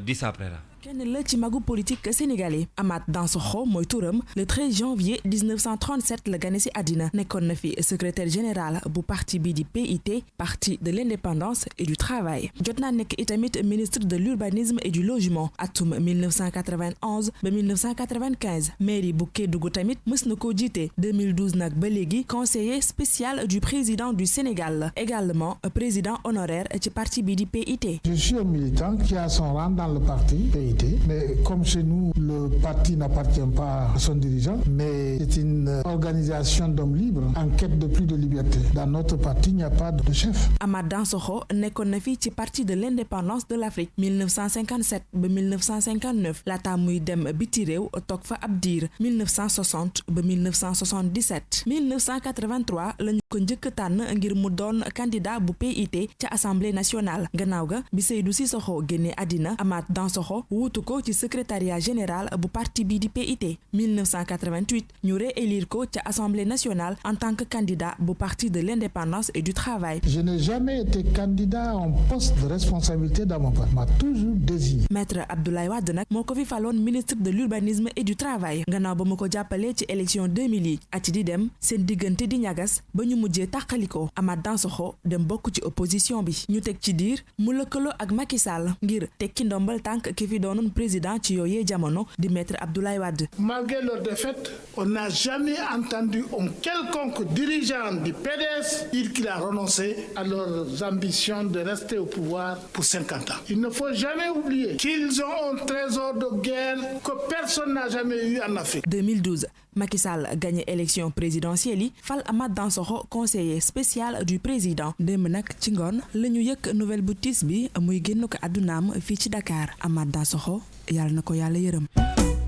Dissa Préra. kenn la ci magu politique sénégalais Amath Dansokho mooy turam le 13 janvier 1937 la gane ci àddina nekkoon na fi secrétaire général bu parti bi di PIT parti de l'indépendance et du travail jot naa nekk itamit ministre de l'urbanisme et du logement atum 1991 ba 1995 mairie bu Kédougou tamit mës na koo jiite 2012 nag ba léegi conseiller spécial du président du Sénégal également président honoraire ci parti bi di PIT. Je suis un militant qui a son rang dans le parti PIT. Mais comme chez nous, le parti n'appartient pas à son dirigeant, mais c'est une organisation d'hommes libres en quête de plus de liberté. Dans notre parti, il n'y a pas de chef. Amath Dansokho nekkoon na fi ci parti de l'indépendance de l'Afrique 1957 ba 1959 laata muy dem biti réew toog fa ab diir 1960 ba 1977 1983 lañu ko njëkk tànn ngir mu doon candidat bu PIT ca Assemblée nationale gannaaw ga bi Seydou Cissokho génne àddina Amath Dansokho wuutu ko ci secrétariat général bu parti bi di PIT 1988 ñu réélire ko ca Assemblée nationale en tant que candidat bu parti de l'indépendance et du travail. Je n'ai jamais été candidat en poste de responsabilité dans mon parti. M'a toujours désigné. Maître Abdoulaye Wade nag moo ko fi faloon ministre de l'urbanisme et du travail gannaaw ba mu ko jàppale ci élection 2000 yi at di dem seen diggante di ñagas ba ñu mujjee tàqaliko Amath Dansokho dem bokk ci opposition bi ñu teg ci diir mu lëkkaloo ak Macky Sall ngir tekki ndombal tànk ki fi doonoon président ci yooyee jamono di maître Abdoulaye Wade. Malgré leur défaite, on n'a jamais entendu un quelconque dirigeant du PDS dire qu'il a renoncé à leurs ambitions de rester au pouvoir pour 50 ans. Il ne faut jamais oublier qu'ils ont un trésor de guerre que personne n'a jamais eu en Afrique. 2012, Macky Sall gagné élection présidentielle yi fal Amath Dansokho conseiller spécial du président démb nag ci ngoon la ñu yëkk nouvelle bu tiis bi muy génn ko àddunaam fii ci Dakar Amath Dansokho yàlla na ko yàlla yërëm.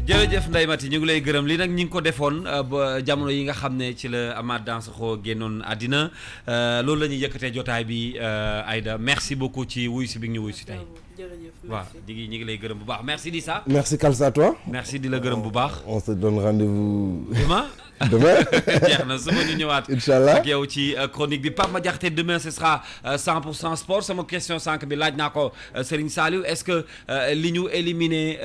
jërëjëf Ndeye Maty ñu ngi lay gërëm lii nag ñi ngi ko defoon ba jamono yi nga xam ne ci la Amath Dansokho génnoon àddina loolu la ñuy yëkkatee jotaay bi Aïda merci beaucoup ci wuyu si bi ñu wuyu si tey. waaw ñi ngi lay gërëm bu baax merci Dissa. Merci Kalsa à toi. merci di la gërëm bu baax. On se donne rendez-vous. demain. Demain. jeex na suba ñu ñëwaat. Inch'Allah. ak yow ci chronique bi Pape Madiakhaté demain ce sera 100% sport sama question sànq bi laaj naa ko Serigne Saliou est-ce que li ñu éliminé.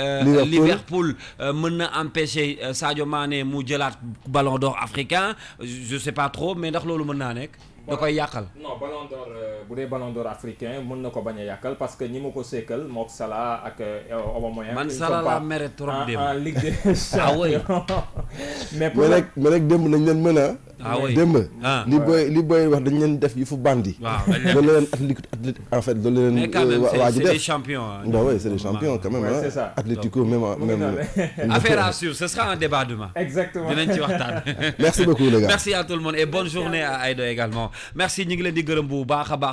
Liverpool mën na empêcher Sadio Mané mu jëlaat ballon d'or africain je sais pas trop mais ndax loolu mën naa nekk. da koy yàqal. non ballon d'or bu dee ballon d'or africain mën na ko bañ a yàqal parce que ñi ma ko seekal mook Salah ak Aubameyang. man Salah la mere trop démb en Ligue des Champions. mais rek démb nañ leen mën a. ah oui démb. li booy wax dañ leen def yu fu bandi. waaw loolu leen athlète en fait loolu leen. mais quand même waa ji c'est def des champions. non oui c'est des champions quand même. c'est ça. Atlético même. Affaire à suivre ce sera un débat demain. exactement dinañ ci waxtaan. Merci beaucoup les gars. Merci à tout le monde et bonne journée à Aïda également merci ñu ngi leen di gërëm bu baax a baax.